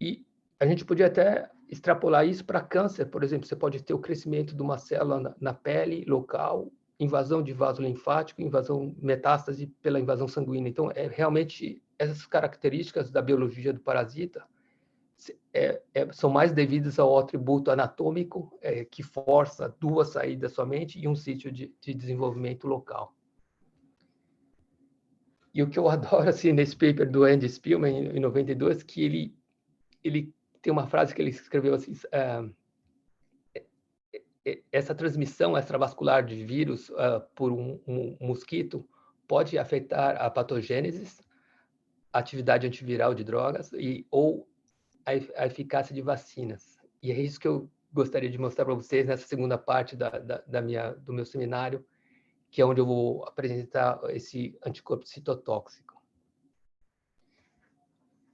E a gente podia até extrapolar isso para câncer, por exemplo, você pode ter o crescimento de uma célula na pele local, invasão de vaso linfático, metástase pela invasão sanguínea. Então, realmente, essas características da biologia do parasita são mais devidas ao atributo anatômico, que força duas saídas somente e um sítio de desenvolvimento local. E o que eu adoro assim, nesse paper do Andy Spielman, em 92, que ele tem uma frase que ele escreveu assim, essa transmissão extravascular de vírus por um mosquito pode afetar a patogênese, a atividade antiviral de drogas ou a eficácia de vacinas. E é isso que eu gostaria de mostrar para vocês nessa segunda parte do meu seminário, que é onde eu vou apresentar esse anticorpo citotóxico.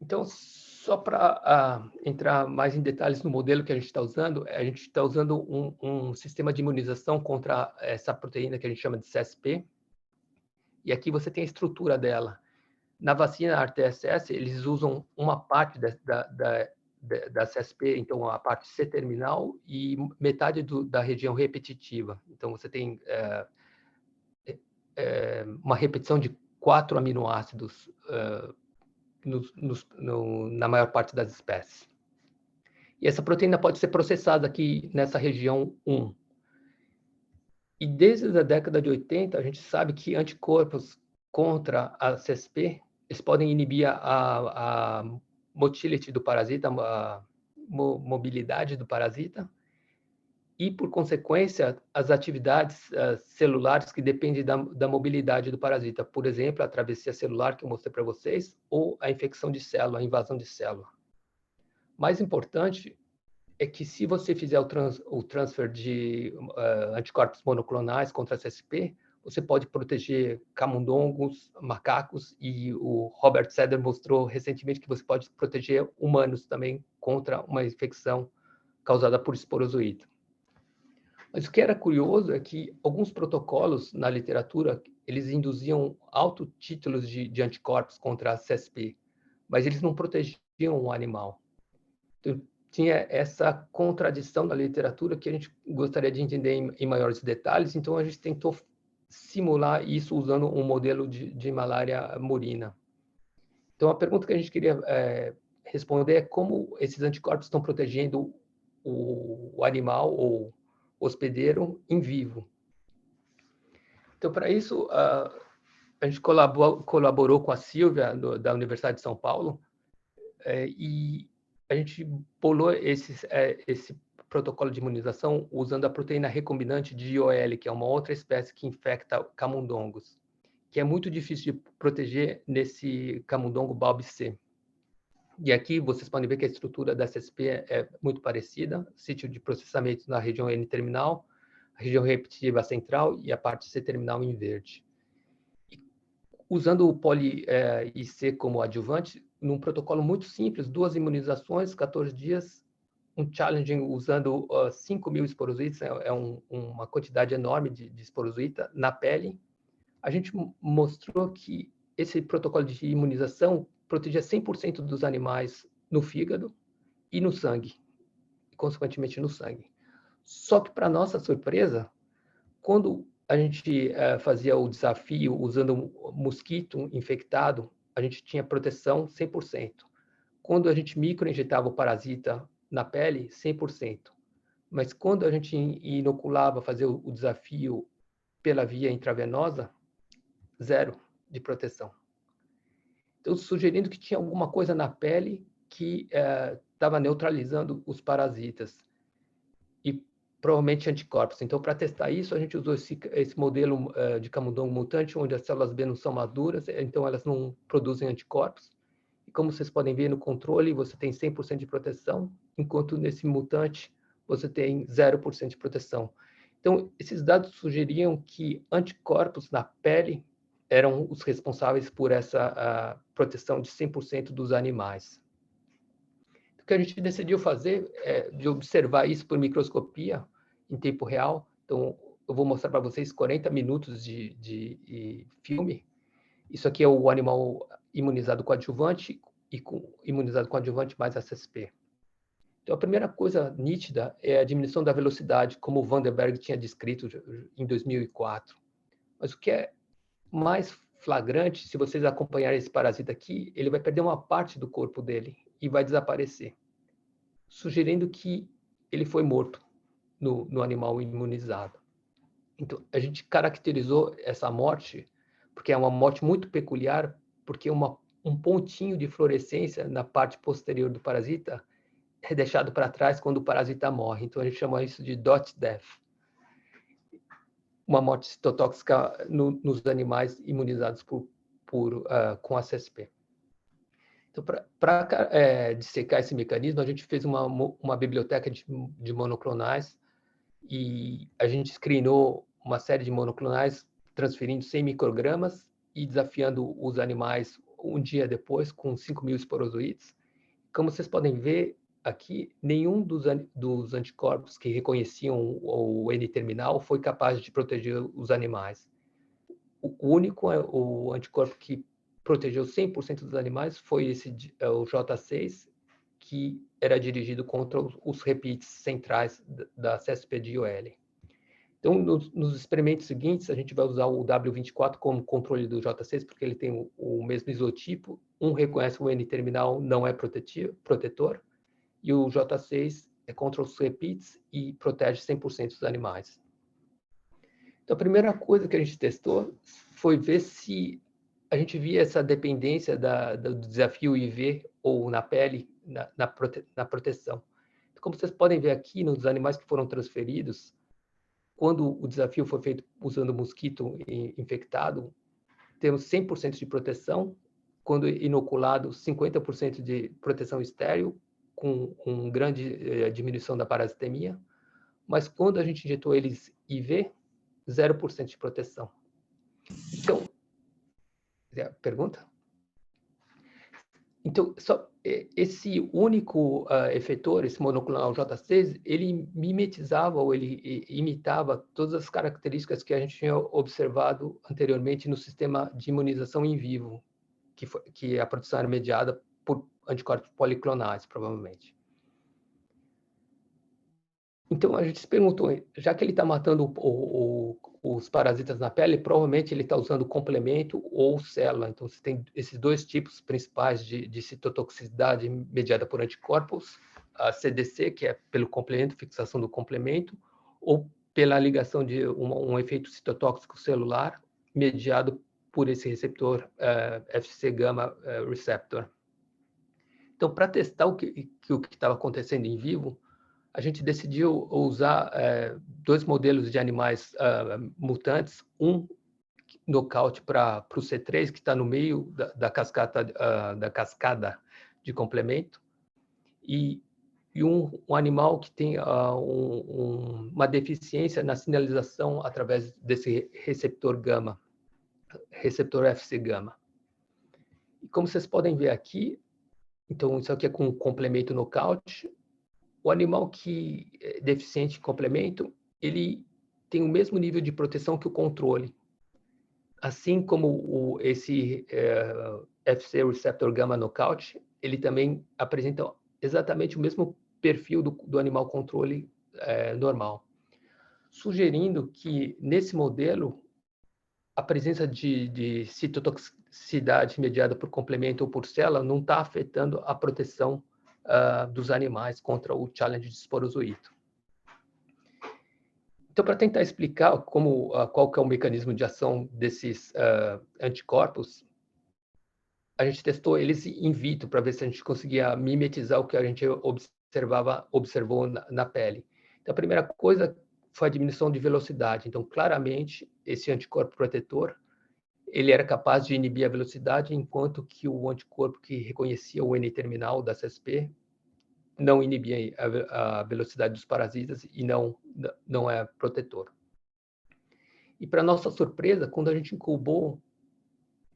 Então, só para entrar mais em detalhes no modelo que a gente está usando um sistema de imunização contra essa proteína que a gente chama de CSP. E aqui você tem a estrutura dela. Na vacina ARTSS, eles usam uma parte da CSP, então a parte C-terminal, e metade da região repetitiva. Então, você tem uma repetição de 4 aminoácidos na maior parte das espécies. E essa proteína pode ser processada aqui nessa região 1. E desde a década de 80, a gente sabe que anticorpos contra a CSP, eles podem inibir a motility do parasita, a mobilidade do parasita, e, por consequência, as atividades celulares que dependem da mobilidade do parasita. Por exemplo, a travessia celular que eu mostrei para vocês, ou a infecção de célula, a invasão de célula. Mais importante é que, se você fizer o transfer de anticorpos monoclonais contra a CSP, você pode proteger camundongos, macacos, e o Robert Seder mostrou recentemente que você pode proteger humanos também contra uma infecção causada por esporozoíta. Mas o que era curioso é que alguns protocolos na literatura, eles induziam altos títulos de anticorpos contra a CSP, mas eles não protegiam o animal. Então, tinha essa contradição na literatura que a gente gostaria de entender em maiores detalhes, então a gente tentou simular isso usando um modelo de malária murina. Então, a pergunta que a gente queria responder é como esses anticorpos estão protegendo o animal ou hospedeiro em vivo. Então, para isso, a gente colaborou com a Silvia, da Universidade de São Paulo, e a gente bolou esse protocolo de imunização usando a proteína recombinante de IOL, que é uma outra espécie que infecta camundongos, que é muito difícil de proteger nesse camundongo BALB-C. E aqui vocês podem ver que a estrutura da CSP é muito parecida, sítio de processamento na região N-terminal, a região repetitiva central e a parte C-terminal em verde. Usando o poli-IC como adjuvante, num protocolo muito simples, 2 imunizações, 14 dias, um challenging usando 5.000 esporozoítas, uma quantidade enorme de esporozoíta na pele. A gente mostrou que esse protocolo de imunização protegia 100% dos animais no fígado e no sangue, e consequentemente no sangue. Só que, para nossa surpresa, quando a gente fazia o desafio usando um mosquito infectado, a gente tinha proteção 100%. Quando a gente microinjetava o parasita na pele, 100%. Mas quando a gente inoculava, fazia o desafio pela via intravenosa, 0 de proteção. Então, sugerindo que tinha alguma coisa na pele que estava neutralizando os parasitas. E provavelmente anticorpos. Então, para testar isso, a gente usou esse modelo de camundongo mutante, onde as células B não são maduras, então elas não produzem anticorpos. E como vocês podem ver no controle, você tem 100% de proteção, enquanto nesse mutante você tem 0% de proteção. Então, esses dados sugeriam que anticorpos na pele eram os responsáveis por essa proteção de 100% dos animais. O que a gente decidiu fazer é de observar isso por microscopia em tempo real. Então, eu vou mostrar para vocês 40 minutos de filme. Isso aqui é o animal imunizado com adjuvante e imunizado com adjuvante mais a CSP. Então, a primeira coisa nítida é a diminuição da velocidade, como o Vandenberg tinha descrito em 2004. Mas o que é mais flagrante, se vocês acompanharem esse parasita aqui, ele vai perder uma parte do corpo dele e vai desaparecer, sugerindo que ele foi morto no animal imunizado. Então, a gente caracterizou essa morte, porque é uma morte muito peculiar, porque um pontinho de fluorescência na parte posterior do parasita é deixado para trás quando o parasita morre. Então, a gente chama isso de dot death. Uma morte citotóxica nos animais imunizados com a CSP. Então, para dissecar esse mecanismo, a gente fez uma biblioteca de monoclonais e a gente screenou uma série de monoclonais transferindo 100 microgramas e desafiando os animais um dia depois com 5.000 esporozoítes. Como vocês podem ver aqui, nenhum dos anticorpos que reconheciam o N-terminal foi capaz de proteger os animais. O único o anticorpo que protegeu 100% dos animais foi o J6, que era dirigido contra os repeats centrais da CSP de IOL. Então, nos experimentos seguintes, a gente vai usar o W24 como controle do J6, porque ele tem o mesmo isotipo. Um reconhece o N-terminal, não é protetor, e o J6 é contra os repeats e protege 100% dos animais. Então, a primeira coisa que a gente testou foi ver se a gente via essa dependência do desafio IV ou na pele, na proteção. Como vocês podem ver aqui, nos animais que foram transferidos, quando o desafio foi feito usando mosquito infectado, temos 100% de proteção, quando inoculado, 50% de proteção estéril, com grande diminuição da parasitemia, mas quando a gente injetou eles IV, 0% de proteção. Então, pergunta? Então, esse único efetor, esse monoclonal J6, ele mimetizava ou ele imitava todas as características que a gente tinha observado anteriormente no sistema de imunização em vivo, que a produção era mediada por anticorpos policlonais, provavelmente. Então, a gente se perguntou, já que ele está matando os parasitas na pele, provavelmente ele está usando complemento ou célula. Então, você tem esses dois tipos principais de citotoxicidade mediada por anticorpos, a CDC, que é pelo complemento, fixação do complemento, ou pela ligação de um efeito citotóxico celular mediado por esse receptor Fc-gamma receptor. Então, para testar o que estava acontecendo em vivo, a gente decidiu usar dois modelos de animais mutantes, um nocaute para o C3, que está no meio da cascada de complemento, e um animal que tem uma deficiência na sinalização através desse receptor gama, receptor Fc-gama. E como vocês podem ver aqui, então isso aqui é com complemento nocaute. O animal que é deficiente em complemento, ele tem o mesmo nível de proteção que o controle. Assim como esse Fc receptor gamma knockout, ele também apresenta exatamente o mesmo perfil do animal controle normal. Sugerindo que, nesse modelo, a presença de citotoxicidade mediada por complemento ou por célula não está afetando a proteção dos animais contra o challenge de esporozoito. Então, para tentar explicar qual que é o mecanismo de ação desses anticorpos, a gente testou eles in vitro para ver se a gente conseguia mimetizar o que a gente observou na pele. Então, a primeira coisa foi a diminuição de velocidade. Então, claramente, esse anticorpo protetor, ele era capaz de inibir a velocidade, enquanto que o anticorpo que reconhecia o N-terminal da CSP não inibia a velocidade dos parasitas e não é protetor. E, para nossa surpresa, quando a gente incubou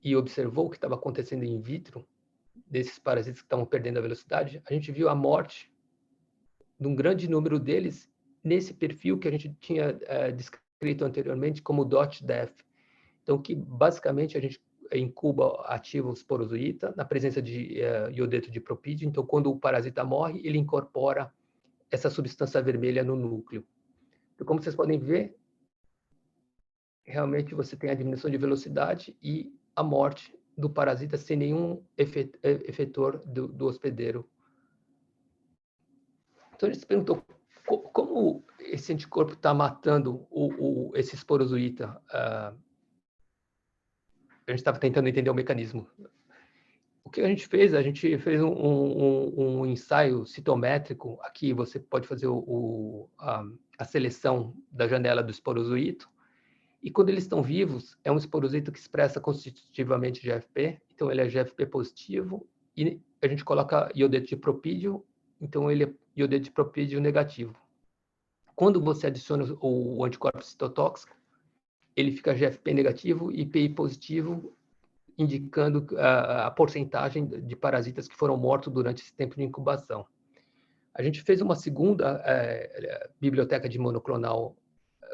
e observou o que estava acontecendo in vitro, desses parasitas que estavam perdendo a velocidade, a gente viu a morte de um grande número deles nesse perfil que a gente tinha descrito anteriormente como dot death. Então, que basicamente a gente incuba ativo esporozoíta na presença de iodeto de propídio. Então, quando o parasita morre, ele incorpora essa substância vermelha no núcleo. Então, como vocês podem ver, realmente você tem a diminuição de velocidade e a morte do parasita sem nenhum efetor do hospedeiro. Então, a gente se perguntou como esse anticorpo está matando esse esporozoíta. A gente estava tentando entender o mecanismo. O que a gente fez? A gente fez um ensaio citométrico. Aqui você pode fazer a seleção da janela do esporozoito. E quando eles estão vivos, é um esporozoito que expressa constitutivamente GFP. Então, ele é GFP positivo. E a gente coloca iodeto de propídio. Então, ele é iodeto de propídio negativo. Quando você adiciona o anticorpo citotóxico, ele fica GFP negativo e IPI positivo, indicando a porcentagem de parasitas que foram mortos durante esse tempo de incubação. A gente fez uma segunda biblioteca de monoclonal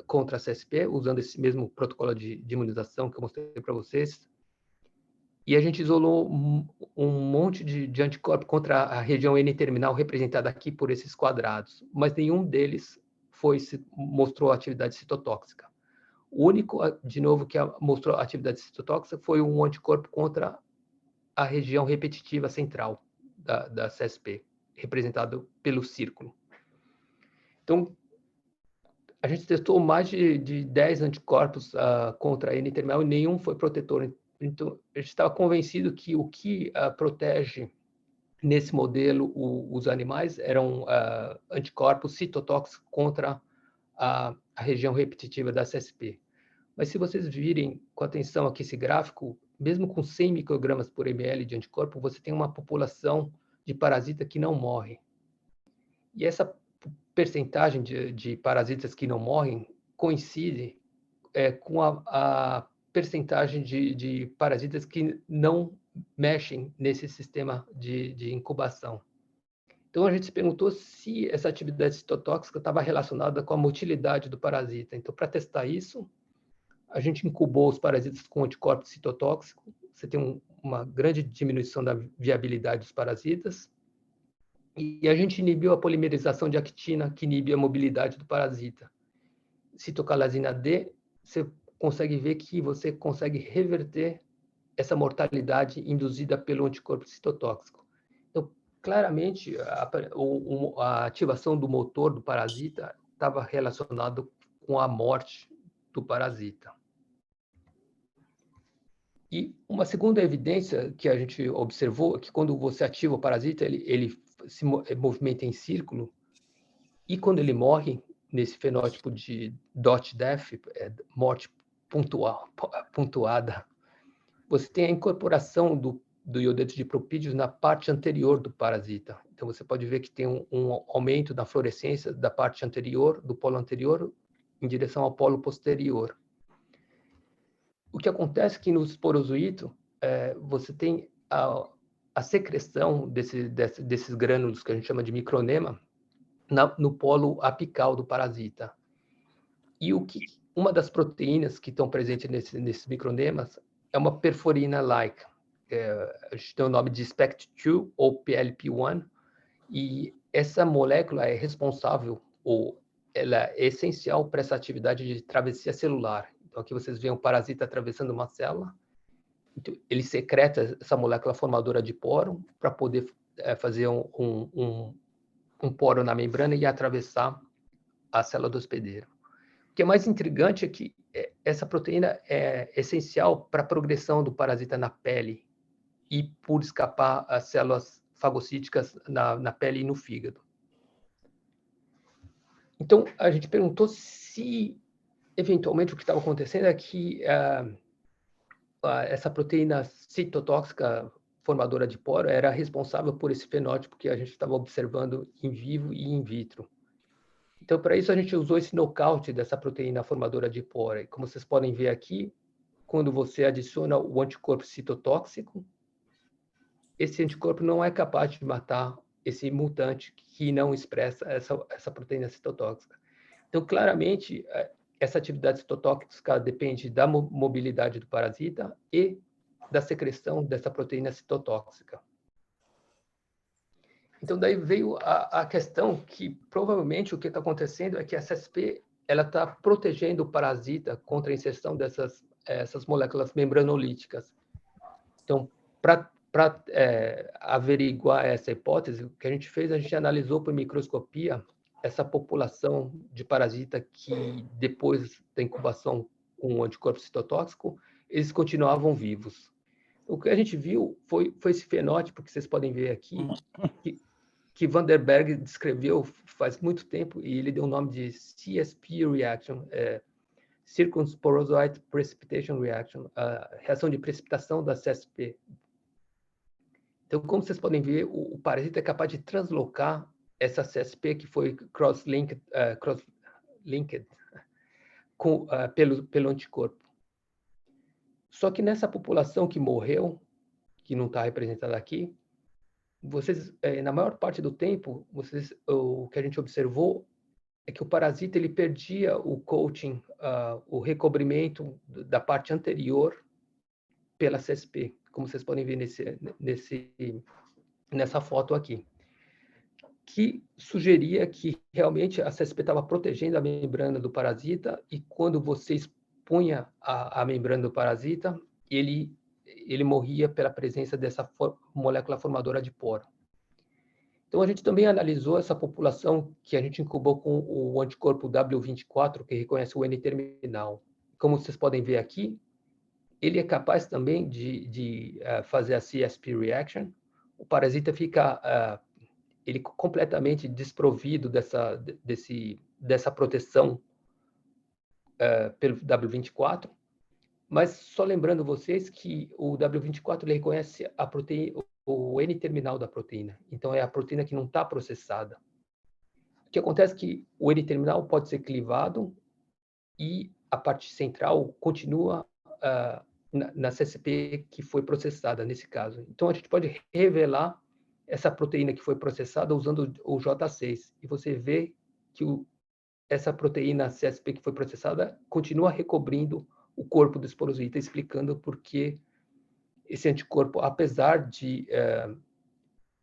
contra a CSP, usando esse mesmo protocolo de imunização que eu mostrei para vocês. E a gente isolou um monte de anticorpos contra a região N-terminal representada aqui por esses quadrados, mas nenhum deles mostrou atividade citotóxica. O único, de novo, que mostrou atividade citotóxica foi um anticorpo contra a região repetitiva central da CSP, representado pelo círculo. Então, a gente testou mais de 10 anticorpos contra a N-terminal e nenhum foi protetor. Então, a gente estava convencido que o que protege nesse modelo os animais eram anticorpos citotóxicos contra a região repetitiva da CSP. Mas se vocês virem com atenção aqui esse gráfico, mesmo com 100 microgramas por ml de anticorpo, você tem uma população de parasita que não morre. E essa percentagem de parasitas que não morrem coincide com a percentagem de parasitas que não mexem nesse sistema de incubação. Então, a gente se perguntou se essa atividade citotóxica estava relacionada com a motilidade do parasita. Então, para testar isso, a gente incubou os parasitas com anticorpos citotóxicos. Você tem uma grande diminuição da viabilidade dos parasitas. E a gente inibiu a polimerização de actina, que inibe a mobilidade do parasita. Citocalasina D, você consegue ver que você consegue reverter essa mortalidade induzida pelo anticorpo citotóxico. Então, claramente, a ativação do motor do parasita estava relacionado com a morte do parasita. E uma segunda evidência que a gente observou é que quando você ativa o parasita, ele se movimenta em círculo, e quando ele morre, nesse fenótipo de dot death, morte pontuada, você tem a incorporação do iodeto de propídeos na parte anterior do parasita. Então, você pode ver que tem um aumento da fluorescência da parte anterior, do polo anterior, em direção ao polo posterior. O que acontece é que no esporozoito, você tem a secreção desses grânulos, que a gente chama de micronema, no polo apical do parasita. E uma das proteínas que estão presentes nesses micronemas é uma perforina-like. A gente tem o nome de SPECT2 ou PLP1, e essa molécula é responsável, ou ela é essencial para essa atividade de travessia celular. Então, aqui vocês veem um parasita atravessando uma célula, então, ele secreta essa molécula formadora de poro para poder fazer um poro na membrana e atravessar a célula do hospedeiro. O que é mais intrigante é que essa proteína é essencial para a progressão do parasita na pele e por escapar as células fagocíticas na pele e no fígado. Então, a gente perguntou se, eventualmente, o que estava acontecendo é que essa proteína citotóxica formadora de poro era responsável por esse fenótipo que a gente estava observando em vivo e in vitro. Então, para isso, a gente usou esse knockout dessa proteína formadora de poro. E como vocês podem ver aqui, quando você adiciona o anticorpo citotóxico, esse anticorpo não é capaz de matar esse mutante que não expressa essa proteína citotóxica. Então, claramente, essa atividade citotóxica depende da mobilidade do parasita e da secreção dessa proteína citotóxica. Então, daí veio a questão que, provavelmente, o que está acontecendo é que a CSP está protegendo o parasita contra a inserção essas moléculas membranolíticas. Então, para averiguar essa hipótese, o que a gente fez, a gente analisou por microscopia essa população de parasita que, depois da incubação com o anticorpo citotóxico, eles continuavam vivos. O que a gente viu foi esse fenótipo que vocês podem ver aqui, que Van der Berg descreveu faz muito tempo, e ele deu o nome de CSP reaction, Circumsporozoite Precipitation Reaction, a reação de precipitação da CSP. Então, como vocês podem ver, o parasita é capaz de translocar essa CSP que foi cross-linked pelo anticorpo. Só que nessa população que morreu, que não está representada aqui, na maior parte do tempo, o que a gente observou é que o parasita ele perdia o coating, o recobrimento da parte anterior pela CSP. como vocês podem ver nessa foto aqui, que sugeria que realmente a CSP estava protegendo a membrana do parasita e quando você expunha a membrana do parasita, ele morria pela presença dessa molécula formadora de poro. Então, a gente também analisou essa população que a gente incubou com o anticorpo W24, que reconhece o N-terminal. Como vocês podem ver aqui, ele é capaz também de fazer a CSP reaction. O parasita fica ele completamente desprovido dessa proteção pelo W24, mas só lembrando vocês que o W24 ele reconhece a proteína, o N-terminal da proteína, então é a proteína que não está processada. O que acontece é que o N-terminal pode ser clivado e a parte central continua na CSP que foi processada, nesse caso. Então, a gente pode revelar essa proteína que foi processada usando o J6, e você vê que essa proteína CSP que foi processada continua recobrindo o corpo do esporosita, explicando por que esse anticorpo, apesar de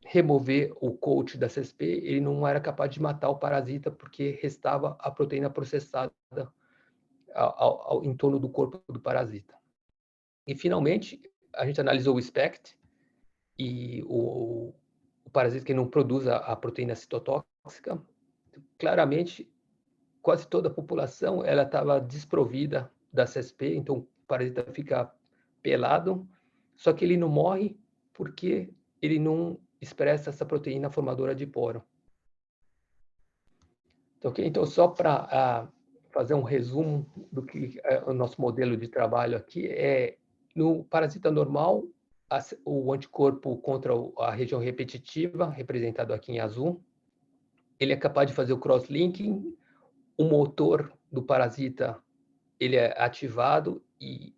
remover o coat da CSP, ele não era capaz de matar o parasita, porque restava a proteína processada em torno do corpo do parasita. E, finalmente, a gente analisou o SPECT, e o parasita que não produz a proteína citotóxica, claramente, quase toda a população ela estava desprovida da CSP, então o parasita fica pelado, só que ele não morre porque ele não expressa essa proteína formadora de poro. Então só para fazer um resumo do que é o nosso modelo de trabalho aqui, no parasita normal, o anticorpo contra a região repetitiva, representado aqui em azul, ele é capaz de fazer o cross-linking, o motor do parasita ele é ativado e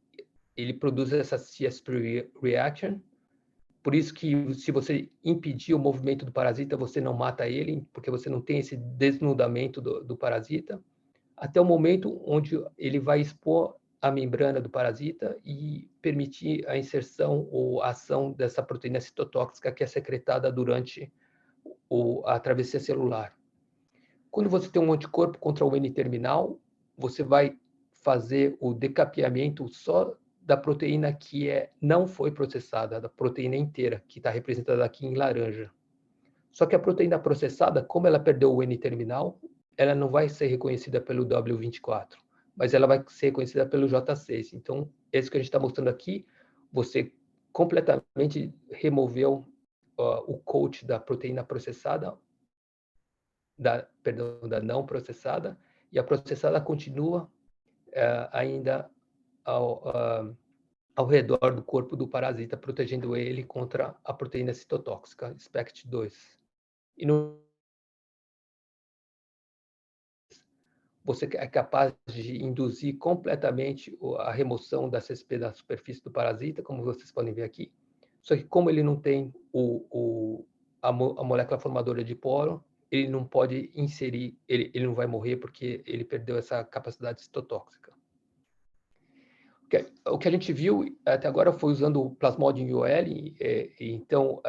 ele produz essa CSP reaction. Por isso que se você impedir o movimento do parasita, você não mata ele, porque você não tem esse desnudamento do parasita, até o momento onde ele vai expor a membrana do parasita e permitir a inserção ou a ação dessa proteína citotóxica que é secretada durante a travessia celular. Quando você tem um anticorpo contra o N-terminal, você vai fazer o decapeamento só da proteína que não foi processada, da proteína inteira, que está representada aqui em laranja. Só que a proteína processada, como ela perdeu o N-terminal, ela não vai ser reconhecida pelo W24, mas ela vai ser reconhecida pelo J6. Então, esse que a gente está mostrando aqui, você completamente removeu o coat da proteína processada, da não processada, e a processada continua ainda ao redor do corpo do parasita, protegendo ele contra a proteína citotóxica, SPECT2. E você é capaz de induzir completamente a remoção da CSP da superfície do parasita, como vocês podem ver aqui. Só que como ele não tem a molécula formadora de poro, ele não pode inserir, ele não vai morrer porque ele perdeu essa capacidade citotóxica. O que a gente viu até agora foi usando o Plasmodium UL, então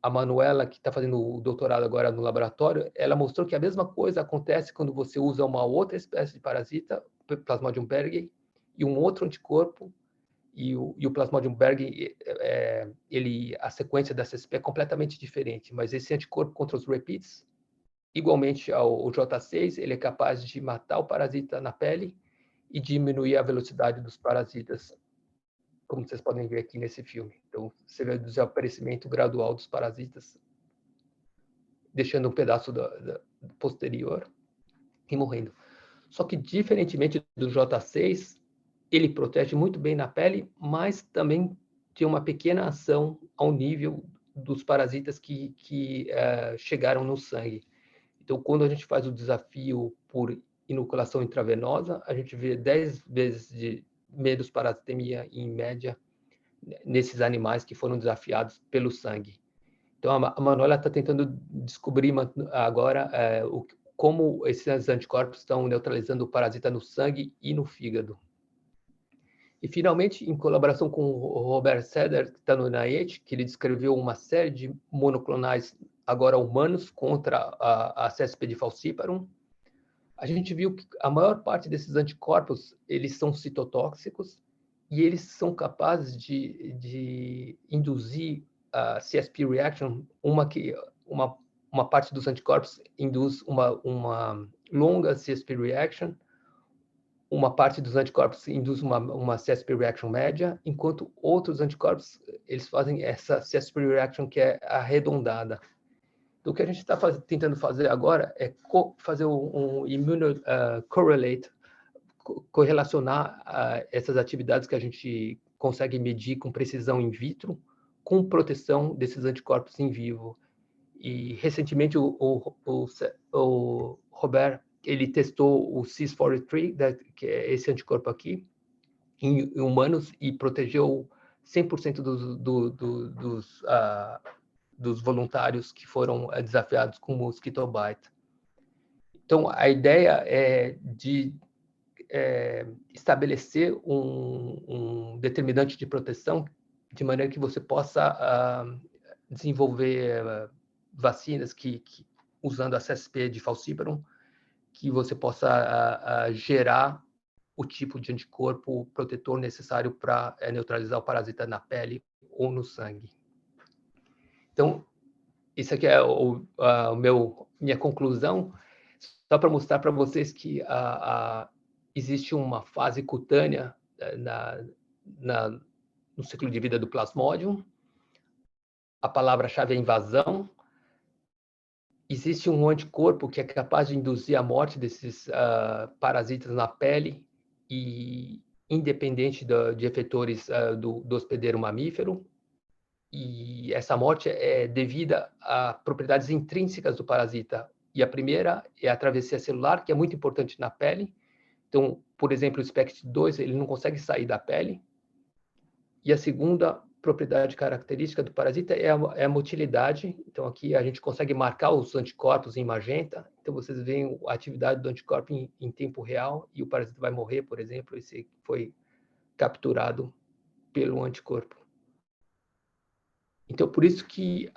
a Manuela, que está fazendo o doutorado agora no laboratório, ela mostrou que a mesma coisa acontece quando você usa uma outra espécie de parasita, Plasmodium berghei, e um outro anticorpo, e o Plasmodium berghei, a sequência da CSP é completamente diferente, mas esse anticorpo contra os repeats, igualmente ao J6, ele é capaz de matar o parasita na pele e diminuir a velocidade dos parasitas, como vocês podem ver aqui nesse filme. Então, você vê o desaparecimento gradual dos parasitas, deixando um pedaço do posterior e morrendo. Só que, diferentemente do J6, ele protege muito bem na pele, mas também tem uma pequena ação ao nível dos parasitas que chegaram no sangue. Então, quando a gente faz o desafio por inoculação intravenosa, a gente vê 10 vezes de menos parasitemia em média nesses animais que foram desafiados pelo sangue. Então, a Manuela está tentando descobrir agora como esses anticorpos estão neutralizando o parasita no sangue e no fígado. E, finalmente, em colaboração com o Robert Seder, que está no NIH, que ele descreveu uma série de monoclonais agora humanos contra a CSP de falciparum, a gente viu que a maior parte desses anticorpos eles são citotóxicos e eles são capazes de induzir a CSP reaction, uma parte dos anticorpos induz uma longa CSP reaction, uma parte dos anticorpos induz uma CSP reaction média, enquanto outros anticorpos eles fazem essa CSP reaction que é arredondada. Então, o que a gente está tentando fazer agora é fazer um immunocorrelate, correlacionar essas atividades que a gente consegue medir com precisão in vitro com proteção desses anticorpos em vivo. E, recentemente, o Robert ele testou o CIS43, que é esse anticorpo aqui, em humanos e protegeu 100% dos voluntários que foram desafiados com mosquito bite. Então, a ideia é de estabelecer um determinante de proteção de maneira que você possa desenvolver vacinas usando a CSP de falciparum, que você possa gerar o tipo de anticorpo protetor necessário para neutralizar o parasita na pele ou no sangue. Então, isso aqui é minha conclusão, só para mostrar para vocês que existe uma fase cutânea no ciclo de vida do Plasmodium. A palavra-chave é invasão. Existe um anticorpo que é capaz de induzir a morte desses parasitas na pele, e independente de efetores do hospedeiro mamífero. E essa morte é devida a propriedades intrínsecas do parasita. E a primeira é a travessia celular, que é muito importante na pele. Então, por exemplo, o SPECT2 ele não consegue sair da pele. E a segunda propriedade característica do parasita é a motilidade. Então, aqui a gente consegue marcar os anticorpos em magenta. Então, vocês veem a atividade do anticorpo em tempo real e o parasita vai morrer, por exemplo, esse foi capturado pelo anticorpo. Então, por isso que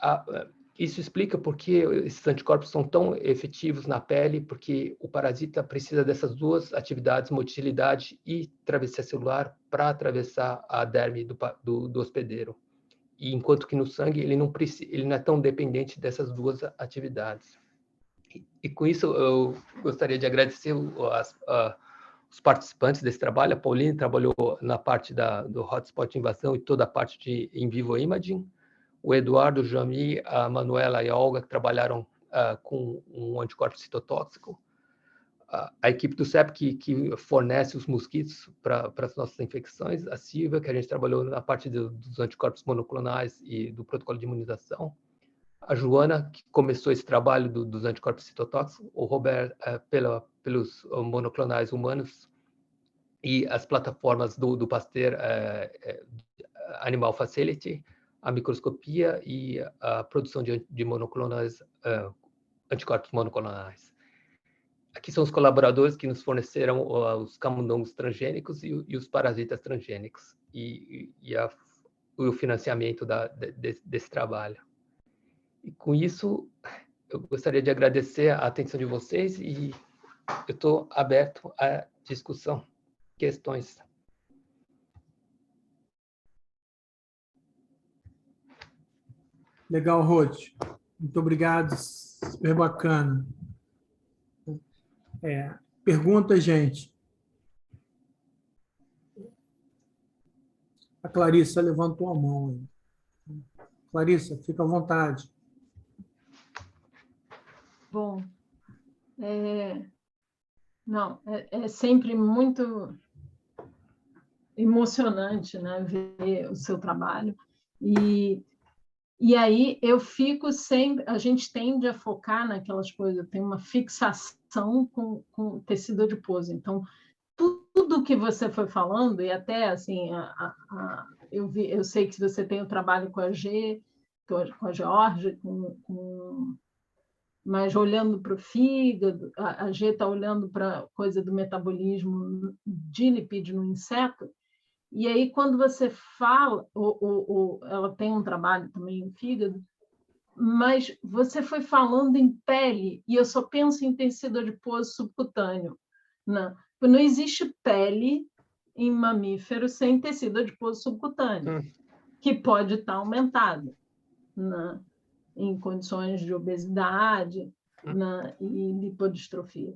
isso explica por que esses anticorpos são tão efetivos na pele, porque o parasita precisa dessas duas atividades, motilidade e travessia celular, para atravessar a derme do hospedeiro. E enquanto que no sangue ele não é tão dependente dessas duas atividades. E com isso eu gostaria de agradecer os participantes desse trabalho. A Pauline trabalhou na parte do hotspot de invasão e toda a parte de in vivo imaging. O Eduardo, o Jami, a Manuela e a Olga que trabalharam com um anticorpo citotóxico. A equipe do CEP que fornece os mosquitos para as nossas infecções. A Silvia, que a gente trabalhou na parte dos anticorpos monoclonais e do protocolo de imunização. A Joana, que começou esse trabalho dos anticorpos citotóxicos. O Robert, pelos monoclonais humanos. E as plataformas do Pasteur Animal Facility, a microscopia e a produção de monoclonais, anticorpos monoclonais. Aqui são os colaboradores que nos forneceram os camundongos transgênicos e os parasitas transgênicos e o financiamento desse trabalho. E com isso, eu gostaria de agradecer a atenção de vocês e eu estou aberto à discussão, questões. Legal, Rod. Muito obrigado. Super bacana. Pergunta, gente. A Clarissa levantou a mão. Clarissa, fica à vontade. Bom, não, é sempre muito emocionante, né, ver o seu trabalho. E aí eu fico sempre... A gente tende a focar naquelas coisas, tem uma fixação com tecido adiposo. Então, tudo que você foi falando, e até assim, eu sei que você tem o trabalho com a Georgia, mas olhando para o fígado, a G está olhando para a coisa do metabolismo de lipídio no inseto, E aí, quando você fala, ela tem um trabalho também em fígado, mas você foi falando em pele, e eu só penso em tecido adiposo subcutâneo. Não existe pele em mamífero sem tecido adiposo subcutâneo, que pode estar aumentado, né, em condições de obesidade, né, e lipodistrofia.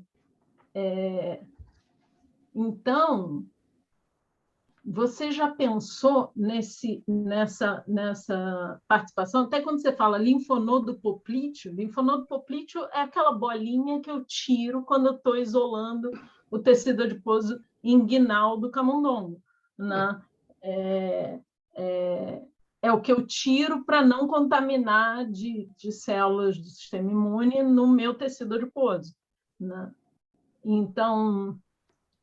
Então, você já pensou nessa participação? Até quando você fala linfonodo poplíteo é aquela bolinha que eu tiro quando eu estou isolando o tecido adiposo inguinal do camundongo, né? É o que eu tiro para não contaminar de células do sistema imune no meu tecido adiposo, né? Então,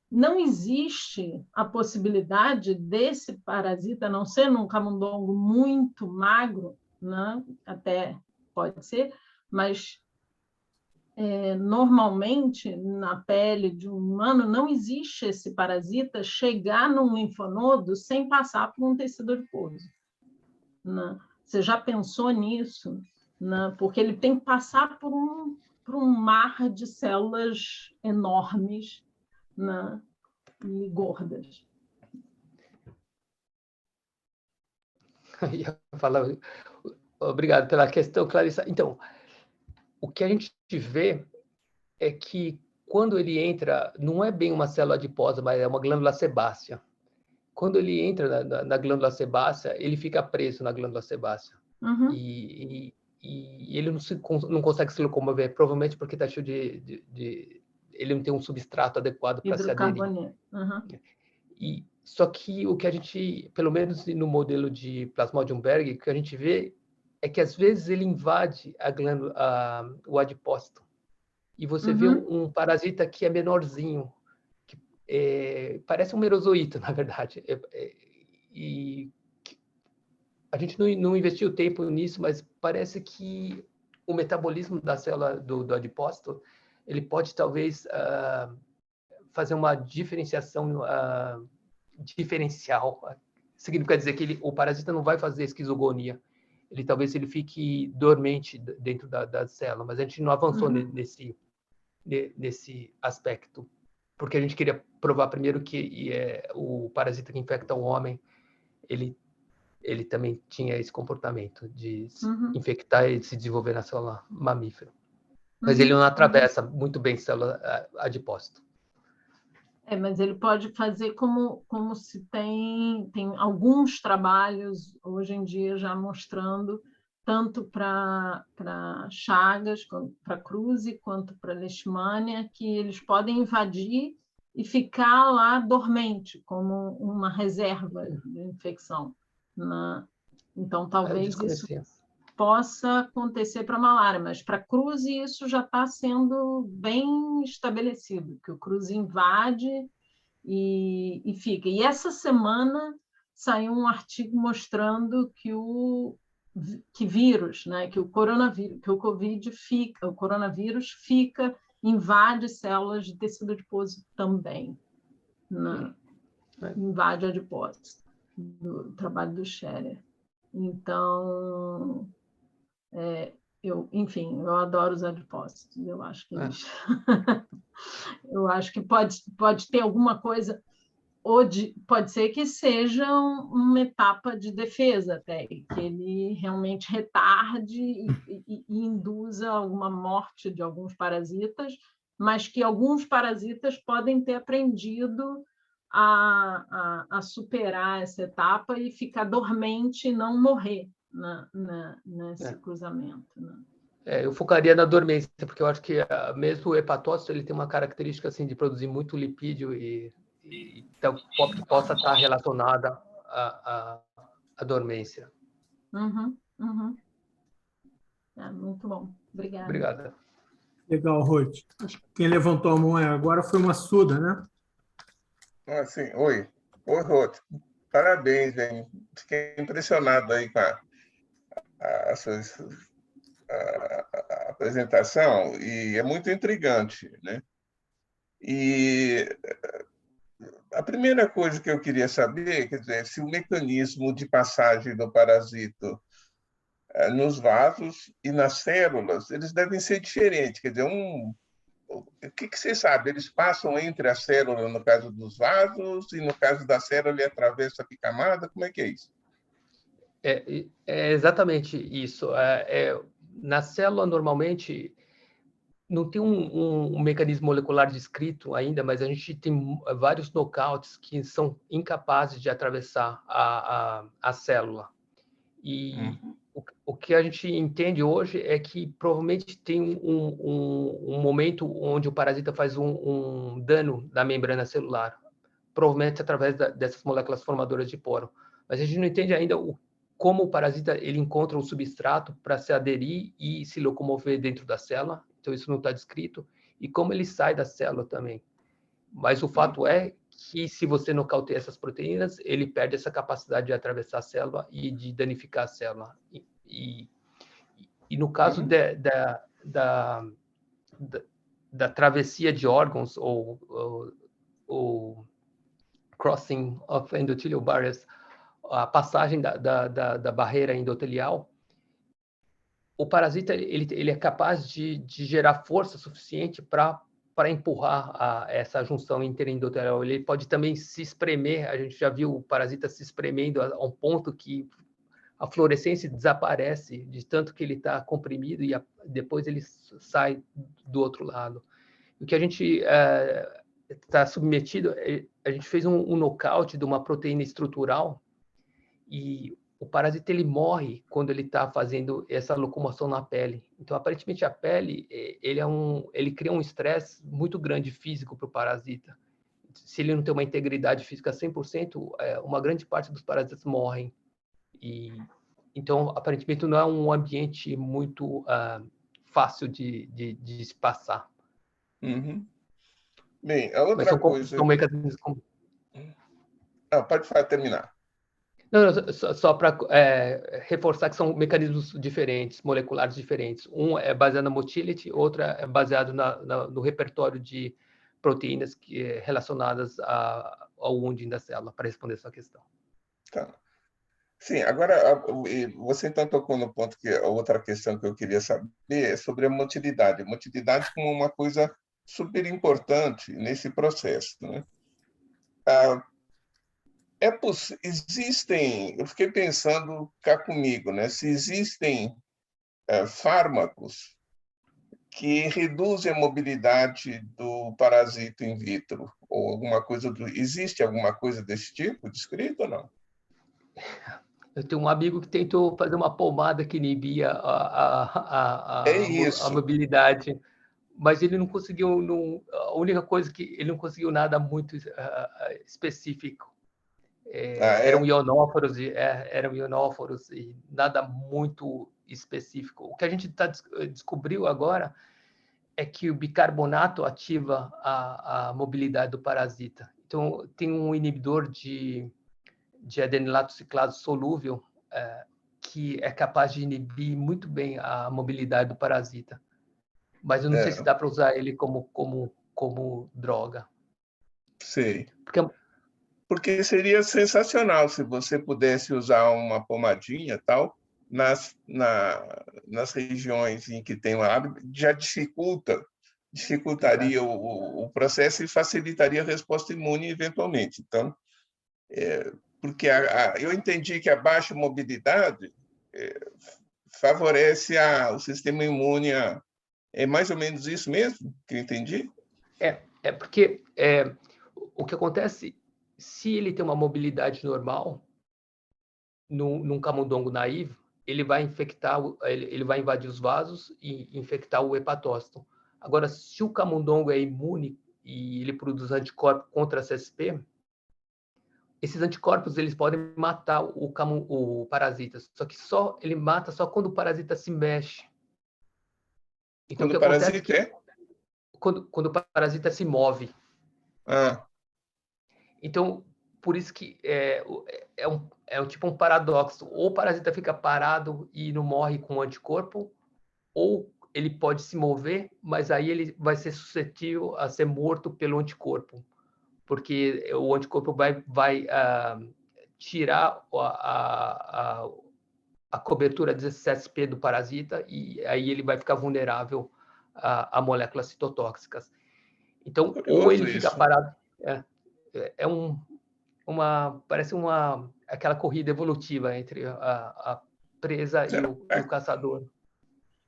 não existe a possibilidade desse parasita, a não ser num camundongo muito magro, né? Até pode ser, mas normalmente na pele de um humano não existe esse parasita chegar num linfonodo sem passar por um tecido adiposo, né? Você já pensou nisso? Né? Porque ele tem que passar por um mar de células enormes, né? E gordas. Obrigado pela questão, Clarissa. Então, o que a gente vê é que quando ele entra, não é bem uma célula adiposa, mas é uma glândula sebácea. Quando ele entra na glândula sebácea, ele fica preso na glândula sebácea. Uhum. E ele não consegue se locomover, provavelmente porque está cheio ele não tem um substrato adequado para se aderir. Uhum. Só que o que a gente, pelo menos no modelo de Plasmodium berg, o que a gente vê é que às vezes ele invade a glândula, o adipócito. E você vê um parasita que é menorzinho, que parece um merozoíta, na verdade. E a gente não investiu tempo nisso, mas parece que o metabolismo da célula do adipócito, ele pode talvez fazer uma diferenciação diferencial. Significa dizer que o parasita não vai fazer esquizogonia. Talvez ele fique dormente dentro da célula, mas a gente não avançou nesse aspecto, porque a gente queria provar primeiro que o parasita que infecta o homem, ele também tinha esse comportamento de infectar e se desenvolver na célula mamífera. Mas ele não atravessa muito bem célula adipócito. Mas ele pode fazer como se tem alguns trabalhos hoje em dia já mostrando, tanto para Chagas, para Kruse, quanto para Leishmania, que eles podem invadir e ficar lá dormente, como uma reserva de infecção. Então, talvez isso possa acontecer para a malária, mas para a Kruse isso já está sendo bem estabelecido, que o Kruse invade e fica. E essa semana saiu um artigo mostrando que vírus, né, que o coronavírus, que o coronavírus invade células de tecido adiposo também, né? Invade adipose, do trabalho do Scherer. Então, eu adoro os adipócitos. Eu acho que eu acho que pode ter alguma coisa, pode ser que seja uma etapa de defesa até, que ele realmente retarde e induza alguma morte de alguns parasitas, mas que alguns parasitas podem ter aprendido a superar essa etapa e ficar dormente e não morrer nesse cruzamento. Né? Eu focaria na dormência, porque eu acho que mesmo o hepatócito ele tem uma característica assim de produzir muito lipídio então possa estar relacionada à dormência. Muito bom. Obrigada. Obrigada. Legal, Ruth. Acho que quem levantou a mão agora foi uma Suda, né? Sim. Oi, Ruth. Parabéns, hein? Fiquei impressionado aí com a sua apresentação e é muito intrigante, né? E A primeira coisa que eu queria saber, quer dizer, se o mecanismo de passagem do parasito nos vasos e nas células, eles devem ser diferentes. Quer dizer, o que você sabe? Eles passam entre a célula, no caso dos vasos, e no caso da célula, ele atravessa a camada? Como é que é isso? É exatamente isso. Na célula, normalmente, não tem um mecanismo molecular descrito ainda, mas a gente tem vários knockouts que são incapazes de atravessar a célula. E o que a gente entende hoje é que provavelmente tem um momento onde o parasita faz um dano na membrana celular, provavelmente através dessas moléculas formadoras de poro. Mas a gente não entende ainda como o parasita ele encontra um substrato para se aderir e se locomover dentro da célula, então isso não está descrito, e como ele sai da célula também. Mas o fato é que se você nocauteia essas proteínas, ele perde essa capacidade de atravessar a célula e de danificar a célula. E no caso da travessia de órgãos, ou crossing of endothelial barriers, a passagem da barreira endotelial, o parasita ele é capaz de gerar força suficiente para empurrar essa junção interendotelial. Ele pode também se espremer, a gente já viu o parasita se espremendo a um ponto que a fluorescência desaparece de tanto que ele está comprimido e depois ele sai do outro lado. O que a gente está submetido, a gente fez um nocaute de uma proteína estrutural e o parasita ele morre quando ele está fazendo essa locomoção na pele. Então, aparentemente, a pele ele cria um estresse muito grande físico para o parasita. Se ele não tem uma integridade física 100%, uma grande parte dos parasitas morrem. Então, aparentemente, não é um ambiente muito fácil de se passar. Uhum. Bem, a outra coisa... pode terminar. Não, só para reforçar que são mecanismos diferentes, moleculares diferentes. Um é baseado na motility, outro é baseado no repertório de proteínas relacionadas ao wounding da célula, para responder a sua questão. Tá. Sim, agora você então tocou no ponto que a outra questão que eu queria saber é sobre a motilidade. A motilidade como uma coisa super importante nesse processo, né? Eu fiquei pensando cá comigo, né? Se existem fármacos que reduzem a mobilidade do parasito in vitro, ou alguma coisa existe alguma coisa desse tipo descrito ou não? Eu tenho um amigo que tentou fazer uma pomada que inibia a mobilidade, mas ele não conseguiu. A única coisa que ele não conseguiu nada muito específico. Eram ionóforos e nada muito específico. O que a gente descobriu agora é que o bicarbonato ativa a mobilidade do parasita. Então, tem um inibidor de adenilato ciclado solúvel que é capaz de inibir muito bem a mobilidade do parasita. Mas eu não sei se dá para usar ele como droga. Sei. Porque seria sensacional se você pudesse usar uma pomadinha tal nas regiões em que tem uma árvore, já dificultaria o processo e facilitaria a resposta imune eventualmente. Então, porque eu entendi que a baixa mobilidade favorece o sistema imune. É mais ou menos isso mesmo que eu entendi? Porque o que acontece, se ele tem uma mobilidade normal, num camundongo naivo, ele vai infectar, ele vai invadir os vasos e infectar o hepatócito. Agora, se o camundongo é imune e ele produz anticorpos contra a CSP, esses anticorpos eles podem matar o parasita, só que ele mata só quando o parasita se mexe. Então, o que acontece é que quando o parasita se move. Então, por isso que é tipo um paradoxo. Ou o parasita fica parado e não morre com o anticorpo, ou ele pode se mover, mas aí ele vai ser suscetível a ser morto pelo anticorpo. porque o anticorpo vai tirar a cobertura de CSP do parasita e aí ele vai ficar vulnerável a moléculas citotóxicas. Então, ou ele fica parado... parece aquela corrida evolutiva entre a presa e o caçador.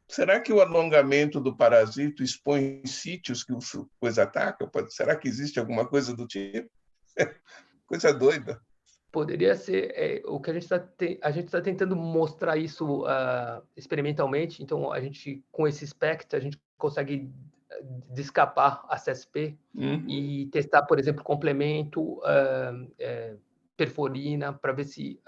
Será que o alongamento do parasito expõe sítios que os coisa atacam? Será que existe alguma coisa do tipo? Coisa doida. Poderia ser o que a gente está tentando mostrar isso experimentalmente. Então, com esse SPECT, a gente consegue descapar a CSP e testar, por exemplo, complemento, perforina, para ver se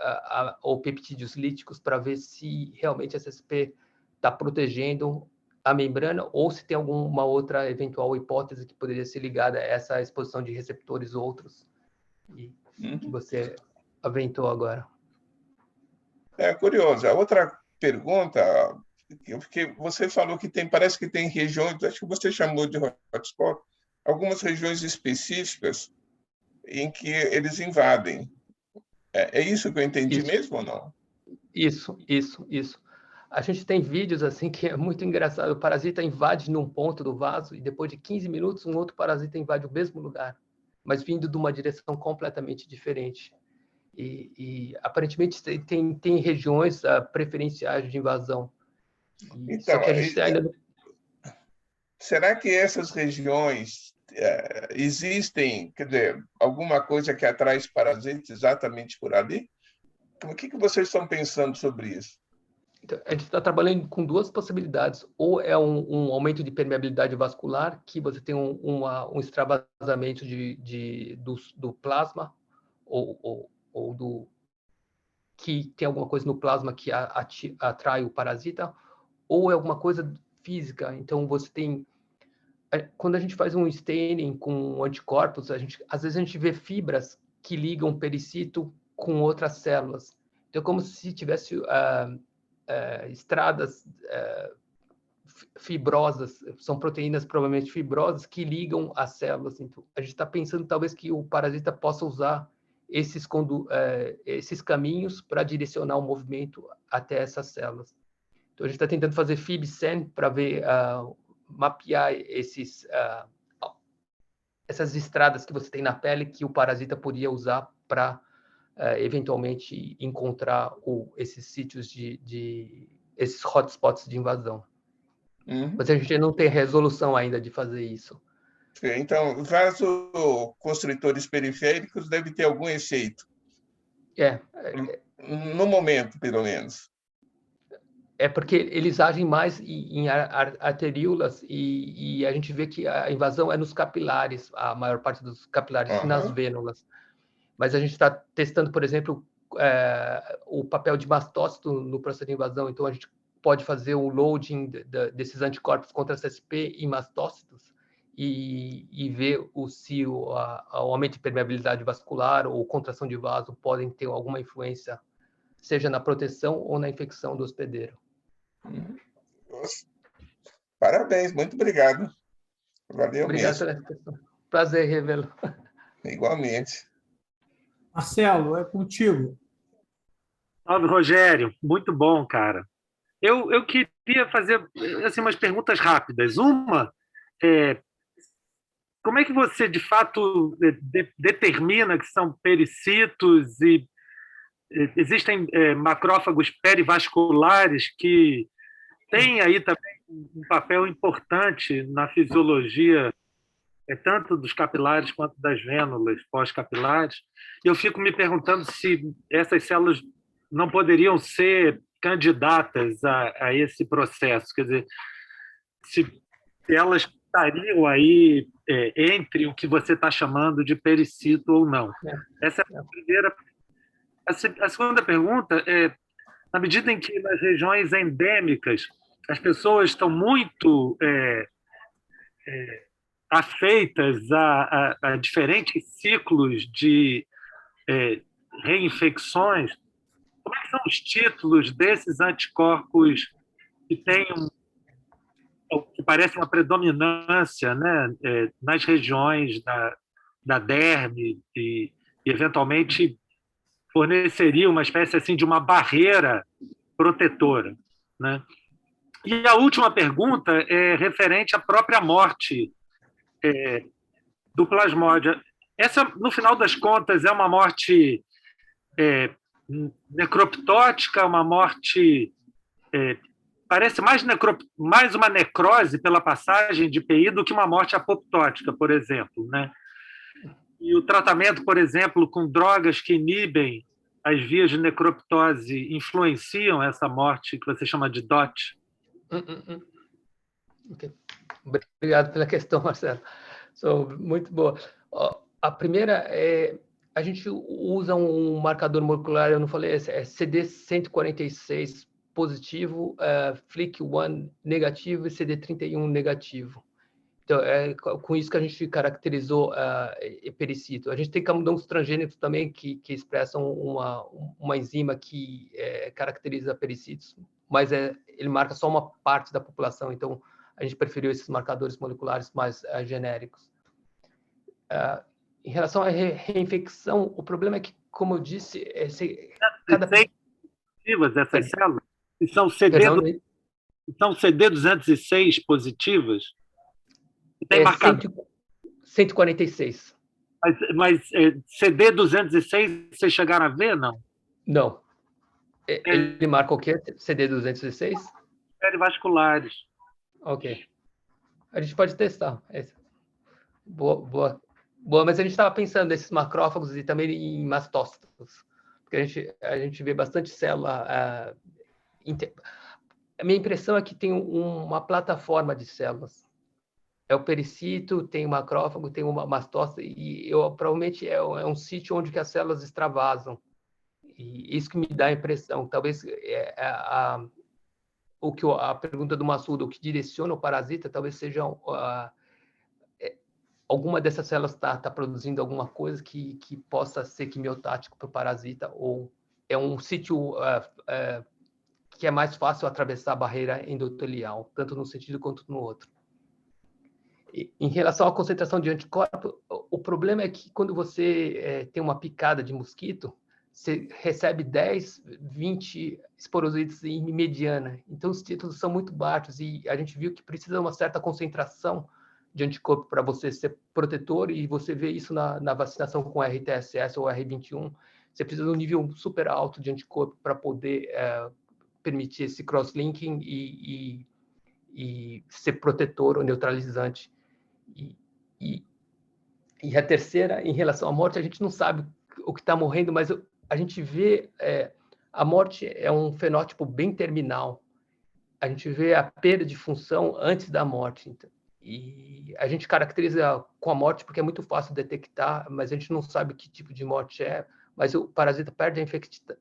ou peptídeos líticos, para ver se realmente a CSP está protegendo a membrana ou se tem alguma outra eventual hipótese que poderia ser ligada a essa exposição de receptores outros que você aventou agora. É curioso. A outra pergunta, você falou que parece que tem regiões, acho que você chamou de hotspot, algumas regiões específicas em que eles invadem. É isso que eu entendi mesmo ou não? Isso. A gente tem vídeos assim que é muito engraçado. O parasita invade num ponto do vaso e depois de 15 minutos um outro parasita invade o mesmo lugar, mas vindo de uma direção completamente diferente. E aparentemente tem regiões preferenciais de invasão. Então, só que a gente ainda não... Será que essas regiões existem, quer dizer, alguma coisa que atrai parasitas exatamente por ali? O que vocês estão pensando sobre isso? Então, a gente está trabalhando com duas possibilidades. Ou é um aumento de permeabilidade vascular, que você tem um extravasamento do plasma, ou que tem alguma coisa no plasma que atrai o parasita, ou é alguma coisa física. Então, você tem... Quando a gente faz um staining com anticorpos, às vezes a gente vê fibras que ligam o pericito com outras células. Então, é como se tivesse estradas fibrosas, são proteínas provavelmente fibrosas que ligam as células. Então, a gente está pensando talvez que o parasita possa usar esses caminhos para direcionar o movimento até essas células. Então, a gente está tentando fazer FibCen para ver, mapear essas estradas que você tem na pele que o parasita poderia usar para eventualmente encontrar esses sítios esses hotspots de invasão. Mas a gente não tem resolução ainda de fazer isso. Então, vasoconstritores periféricos deve ter algum efeito. No momento, pelo menos. É porque eles agem mais em arteríolas e a gente vê que a invasão é nos capilares, a maior parte dos capilares, e nas vênulas. Mas a gente está testando, por exemplo, o papel de mastócito no processo de invasão. Então, a gente pode fazer o loading desses anticorpos contra CSP em mastócitos e ver se o aumento de permeabilidade vascular ou contração de vaso podem ter alguma influência, seja na proteção ou na infecção do hospedeiro. Parabéns, muito obrigado. Valeu Obrigado mesmo. pela questão. Prazer revê-lo. Igualmente. Marcelo, é contigo. Salve, Rogério. Muito bom, cara. Eu queria fazer assim, umas perguntas rápidas. Uma, como é que você, de fato, determina que são pericitos e existem macrófagos perivasculares que têm aí também um papel importante na fisiologia tanto dos capilares quanto das vênulas pós-capilares. Eu fico me perguntando se essas células não poderiam ser candidatas a esse processo, quer dizer, se elas estariam aí entre o que você está chamando de pericito ou não. Essa é a primeira. A segunda pergunta é, na medida em que nas regiões endêmicas as pessoas estão muito afeitas a diferentes ciclos de reinfecções, como é que são os títulos desses anticorpos que têm que parece uma predominância, né, nas regiões da derme e eventualmente forneceria uma espécie assim de uma barreira protetora, né? E a última pergunta é referente à própria morte do plasmódio. Essa, no final das contas, é uma morte necroptótica, uma morte parece mais uma necrose pela passagem de PI do que uma morte apoptótica, por exemplo, né? E o tratamento, por exemplo, com drogas que inibem as vias de necroptose influenciam essa morte que você chama de DOT? Okay. Obrigado pela questão, Marcelo. Muito boa. A primeira é a gente usa um marcador molecular, eu não falei, é CD146 positivo, FLIC1 negativo e CD31 negativo. Então, é com isso que a gente caracterizou pericito. A gente tem camundongos transgênicos também que expressam uma enzima que caracteriza pericitos, mas ele marca só uma parte da população, então a gente preferiu esses marcadores moleculares mais genéricos. Em relação à reinfecção, o problema é que, como eu disse, cada positivas essas células e são CD206 positivas. Tem marcado 146. Mas CD206 vocês chegaram a ver, não? Não. Ele marca o quê? CD206? Perivasculares. Ok. A gente pode testar. Boa, mas a gente estava pensando nesses macrófagos e também em mastócitos, porque a gente vê bastante célula. A minha impressão é que tem uma plataforma de células. É o pericito, tem o macrófago, tem uma mastócito, e provavelmente é um sítio onde que as células extravasam. E isso que me dá a impressão. Talvez a pergunta do Massudo, o que direciona o parasita, talvez seja alguma dessas células está produzindo alguma coisa que possa ser quimiotático para o parasita, ou é um sítio que é mais fácil atravessar a barreira endotelial, tanto num sentido quanto no outro. Em relação à concentração de anticorpo, o problema é que quando você tem uma picada de mosquito, você recebe 10, 20 esporosites em mediana. Então, os títulos são muito baixos e a gente viu que precisa de uma certa concentração de anticorpo para você ser protetor, e você vê isso na vacinação com RTSS ou R21. Você precisa de um nível super alto de anticorpo para poder permitir esse cross-linking e ser protetor ou neutralizante. E a terceira, em relação à morte, a gente não sabe o que está morrendo, mas a gente vê a morte é um fenótipo bem terminal. A gente vê a perda de função antes da morte. Então, e a gente caracteriza com a morte porque é muito fácil detectar, mas a gente não sabe que tipo de morte é. Mas o parasita perde a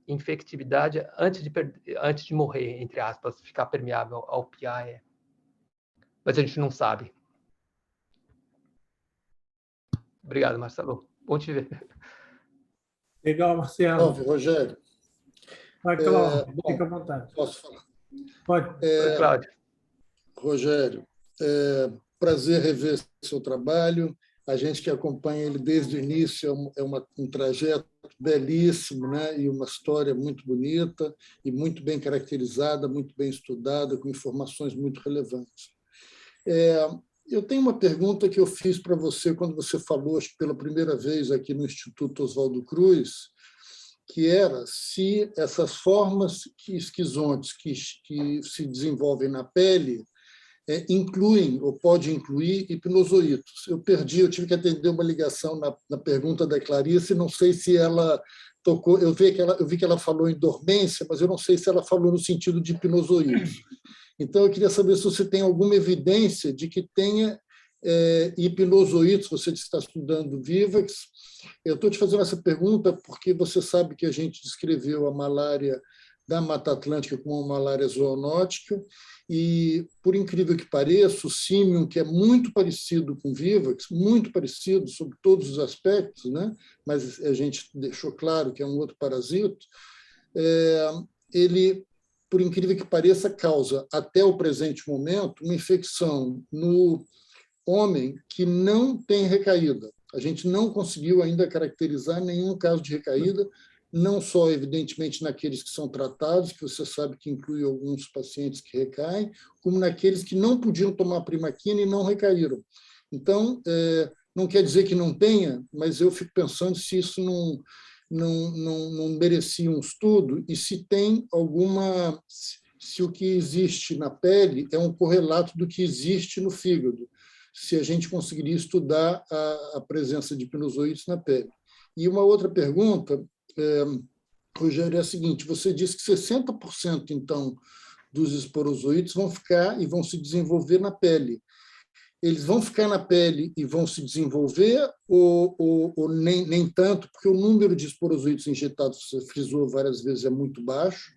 infectividade antes de morrer, entre aspas, ficar permeável ao PI. Mas a gente não sabe. Obrigado, Marcelo. Bom te ver. Legal, Marcelo. Rogério. Vai, Cláudio, fica à vontade. Posso falar? Pode. Cláudio. Rogério, prazer rever seu trabalho. A gente que acompanha ele desde o início é um trajeto belíssimo, né? E uma história muito bonita e muito bem caracterizada, muito bem estudada, com informações muito relevantes. Eu tenho uma pergunta que eu fiz para você quando você falou, acho que pela primeira vez aqui no Instituto Oswaldo Cruz, que era se essas formas esquizontes que se desenvolvem na pele incluem ou pode incluir hipnozoítos. Eu tive que atender uma ligação na pergunta da Clarice, não sei se ela tocou, eu vi que ela falou em dormência, mas eu não sei se ela falou no sentido de hipnozoítos. Então, eu queria saber se você tem alguma evidência de que tenha hipnozoítos, você está estudando Vivax. Eu estou te fazendo essa pergunta porque você sabe que a gente descreveu a malária da Mata Atlântica como uma malária zoonótica, e, por incrível que pareça, o símium, que é muito parecido com Vivax, muito parecido sobre todos os aspectos, né? Mas a gente deixou claro que é um outro parasito, ele, por incrível que pareça, causa, até o presente momento, uma infecção no homem que não tem recaída. A gente não conseguiu ainda caracterizar nenhum caso de recaída, não só, evidentemente, naqueles que são tratados, que você sabe que inclui alguns pacientes que recaem, como naqueles que não podiam tomar primaquina e não recaíram. Então, não quer dizer que não tenha, mas eu fico pensando se isso não merecia um estudo e se tem alguma... se o que existe na pele é um correlato do que existe no fígado, se a gente conseguiria estudar a presença de pinozoides na pele. E uma outra pergunta, Rogério, é a seguinte: você disse que 60%, então, dos esporozoides vão ficar e vão se desenvolver na pele. Eles vão ficar na pele e vão se desenvolver ou nem tanto, porque o número de esporozoides injetados, você frisou várias vezes, é muito baixo,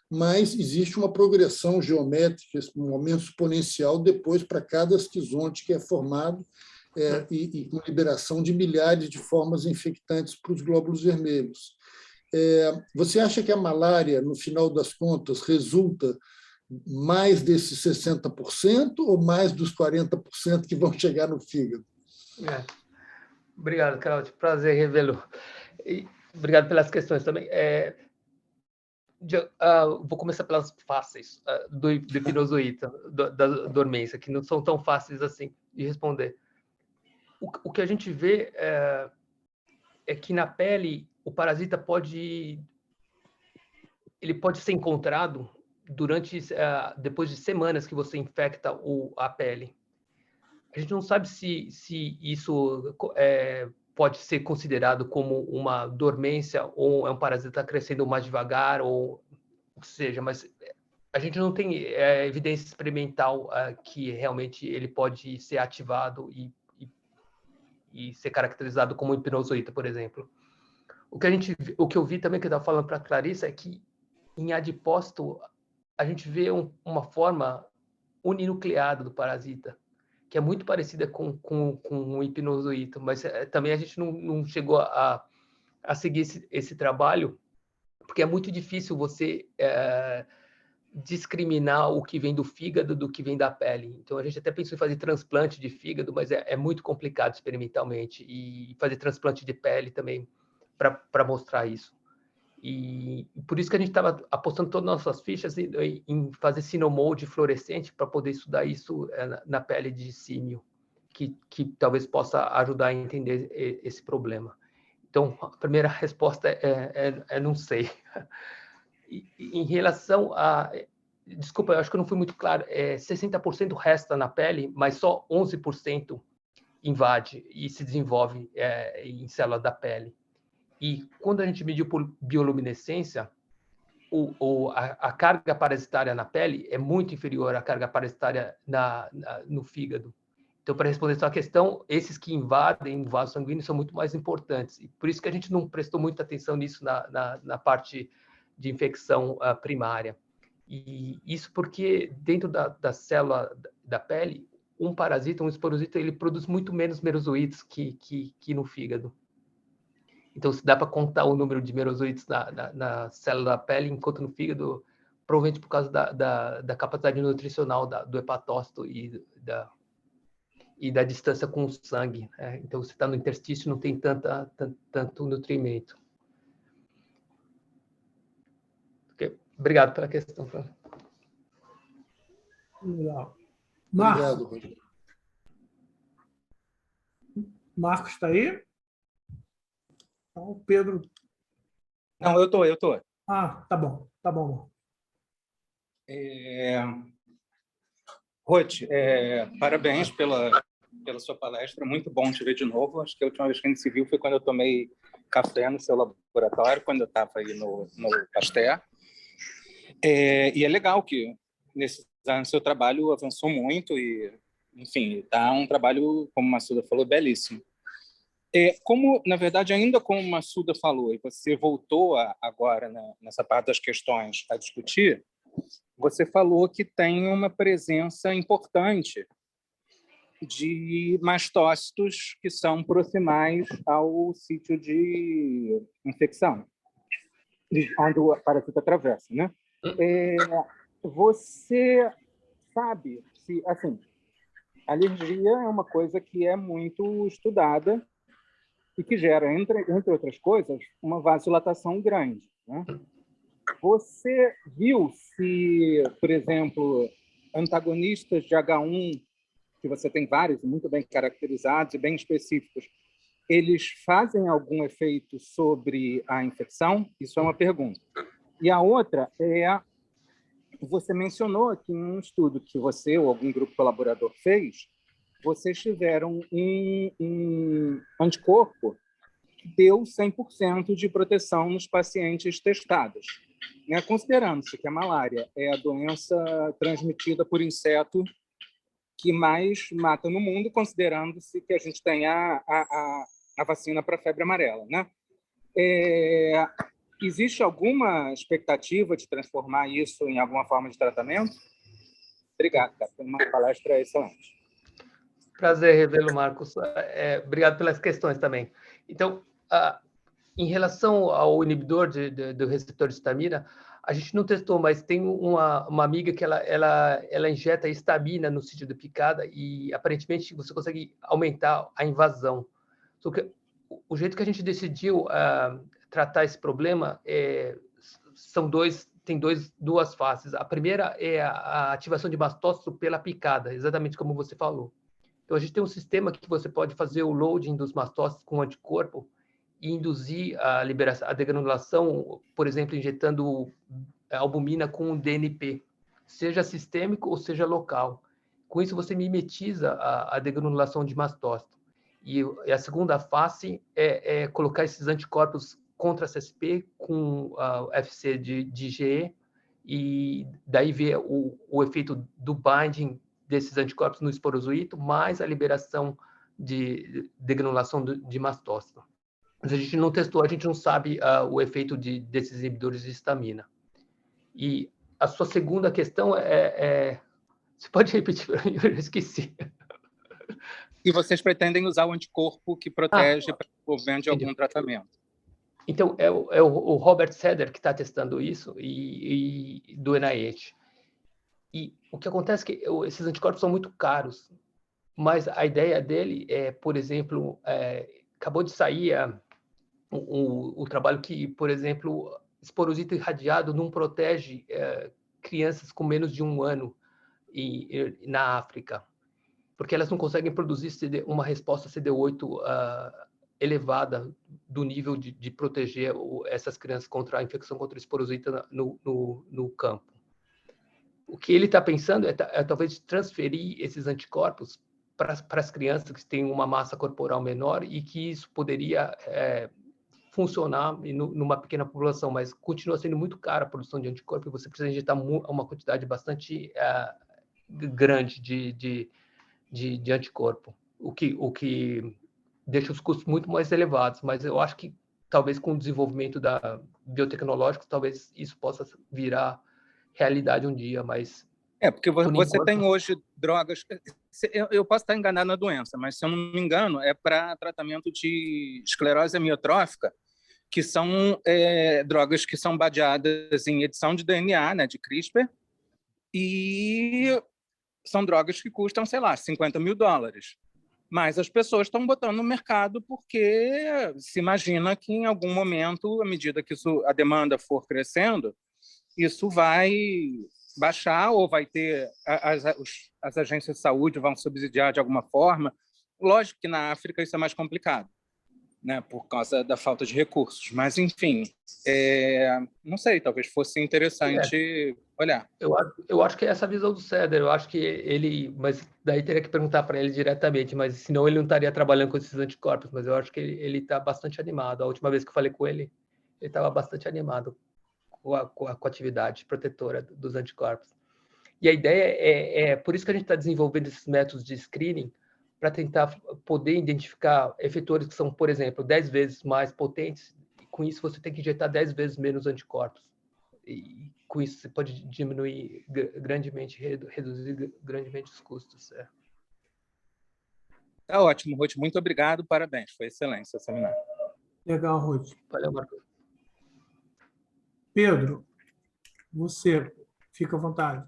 mas existe uma progressão geométrica, um aumento exponencial depois para cada asquizonte que é formado e com liberação de milhares de formas infectantes para os glóbulos vermelhos. Você acha que a malária, no final das contas, resulta mais desses 60% ou mais dos 40% que vão chegar no fígado? Obrigado, Cláudio. Prazer revê-lo. Obrigado pelas questões também. Vou começar pelas fáceis do epinozoíta, da dormência, que não são tão fáceis assim de responder. O que a gente vê é que na pele o parasita pode ser encontrado depois de semanas que você infecta a pele. A gente não sabe se isso pode ser considerado como uma dormência ou é um parasita crescendo mais devagar, ou seja, mas a gente não tem evidência experimental que realmente ele pode ser ativado e ser caracterizado como epinozoíta, por exemplo. O que eu vi também, que eu estava falando para a Clarissa, é que em adipócito a gente vê uma forma uninucleada do parasita, que é muito parecida com o epinozoíta, mas também a gente não chegou a seguir esse trabalho, porque é muito difícil você discriminar o que vem do fígado do que vem da pele. Então, a gente até pensou em fazer transplante de fígado, mas é muito complicado experimentalmente, e fazer transplante de pele também, para mostrar isso. E por isso que a gente estava apostando todas as nossas fichas em fazer sinomode fluorescente para poder estudar isso na pele de símio, que talvez possa ajudar a entender esse problema. Então, a primeira resposta é não sei. Em relação a... Desculpa, eu acho que eu não fui muito claro. 60% resta na pele, mas só 11% invade e se desenvolve em células da pele. E quando a gente mediu por bioluminescência, a carga parasitária na pele é muito inferior à carga parasitária no fígado. Então, para responder a sua questão, esses que invadem o vaso sanguíneo são muito mais importantes. E por isso que a gente não prestou muita atenção nisso na parte de infecção primária. E isso porque dentro da célula da pele, um parasita, um esporosita, ele produz muito menos merozoítos que no fígado. Então, se dá para contar o número de merozoítos na célula da pele, enquanto no fígado, provavelmente por causa da capacidade nutricional do hepatócito e da distância com o sangue. Então, se está no interstício, não tem tanto nutrimento. Okay. Obrigado pela questão, Fran. Legal. Obrigado, Rodrigo. Marcos está aí? Então, o Pedro... Não, eu tô. Ah, tá bom. Ruth, parabéns pela sua palestra, muito bom te ver de novo. Acho que a última vez que a gente se viu foi quando eu tomei café no seu laboratório, quando eu estava aí no Pasteur. E é legal que, nesses anos, seu trabalho avançou muito e, enfim, está um trabalho, como o Massuda falou, belíssimo. Como, na verdade, ainda como o Massuda falou, e você voltou agora nessa parte das questões a discutir, você falou que tem uma presença importante de mastócitos que são proximais ao sítio de infecção, onde o parasita atravessa, né? Você sabe se, assim, alergia é uma coisa que é muito estudada e que gera, entre outras coisas, uma vasodilatação grande, né? Você viu se, por exemplo, antagonistas de H1, que você tem vários muito bem caracterizados e bem específicos, eles fazem algum efeito sobre a infecção? Isso é uma pergunta. E a outra é, você mencionou que em um estudo que você ou algum grupo colaborador fez, vocês tiveram um anticorpo que deu 100% de proteção nos pacientes testados, né? Considerando-se que a malária é a doença transmitida por inseto que mais mata no mundo, considerando-se que a gente tem a vacina para a febre amarela, né? Existe alguma expectativa de transformar isso em alguma forma de tratamento? Obrigado, cara. Foi uma palestra excelente. Prazer revê-lo, Marcos. Obrigado pelas questões também. Então, em relação ao inibidor do receptor de histamina, a gente não testou, mas tem uma amiga que ela injeta histamina no sítio da picada e, aparentemente, você consegue aumentar a invasão. Só que o jeito que a gente decidiu tratar esse problema tem duas faces. A primeira é a ativação de mastócito pela picada, exatamente como você falou. Então, a gente tem um sistema que você pode fazer o loading dos mastócitos com anticorpo e induzir a degranulação, por exemplo, injetando albumina com DNP, seja sistêmico ou seja local. Com isso, você mimetiza a degranulação de mastócito. E a segunda face é colocar esses anticorpos contra a CSP com FC de IgE e daí ver o efeito do binding desses anticorpos no esporozoito, mais a liberação de degranulação de mastócito. Mas a gente não testou, a gente não sabe o efeito desses inibidores de histamina. E a sua segunda questão você pode repetir para mim? Eu esqueci. E vocês pretendem usar o anticorpo que protege para o desenvolvimento de algum tratamento? Então, é o Robert Seder que está testando isso, e do NIH. E o que acontece é que esses anticorpos são muito caros, mas a ideia dele é, por exemplo, acabou de sair o trabalho que, por exemplo, esporosito irradiado não protege crianças com menos de 1 ano na África, porque elas não conseguem produzir uma resposta CD8 elevada do nível de proteger essas crianças contra a infecção contra esporosito no campo. O que ele está pensando é talvez transferir esses anticorpos para as crianças que têm uma massa corporal menor e que isso poderia funcionar numa pequena população, mas continua sendo muito cara a produção de anticorpo e você precisa injetar uma quantidade bastante grande de anticorpo, o que deixa os custos muito mais elevados, mas eu acho que talvez com o desenvolvimento biotecnológico, talvez isso possa virar realidade um dia, mas... Porque você tem hoje drogas... Eu posso estar enganado na doença, mas, se eu não me engano, é para tratamento de esclerose amiotrófica, que são drogas que são baseadas em edição de DNA, né, de CRISPR, e são drogas que custam, sei lá, $50 mil. Mas as pessoas estão botando no mercado porque se imagina que, em algum momento, à medida que a demanda for crescendo, isso vai baixar ou vai ter as agências de saúde vão subsidiar de alguma forma. Lógico que na África isso é mais complicado, né, por causa da falta de recursos. Mas, enfim, não sei, talvez fosse interessante olhar. Eu acho que é essa a visão do Seder. Eu acho que ele... Mas daí teria que perguntar para ele diretamente, mas senão ele não estaria trabalhando com esses anticorpos. Mas eu acho que ele está bastante animado. A última vez que eu falei com ele, ele estava bastante animado com a atividade protetora dos anticorpos. E a ideia por isso que a gente está desenvolvendo esses métodos de screening, para tentar poder identificar efetores que são, por exemplo, 10 vezes mais potentes, e com isso você tem que injetar 10 vezes menos anticorpos. E com isso você pode diminuir grandemente, reduzir grandemente os custos. Tá ótimo, Ruth. Muito obrigado, parabéns. Foi excelente esse seminário. Legal, Ruth. Valeu, Marcos. Pedro, você, fica à vontade.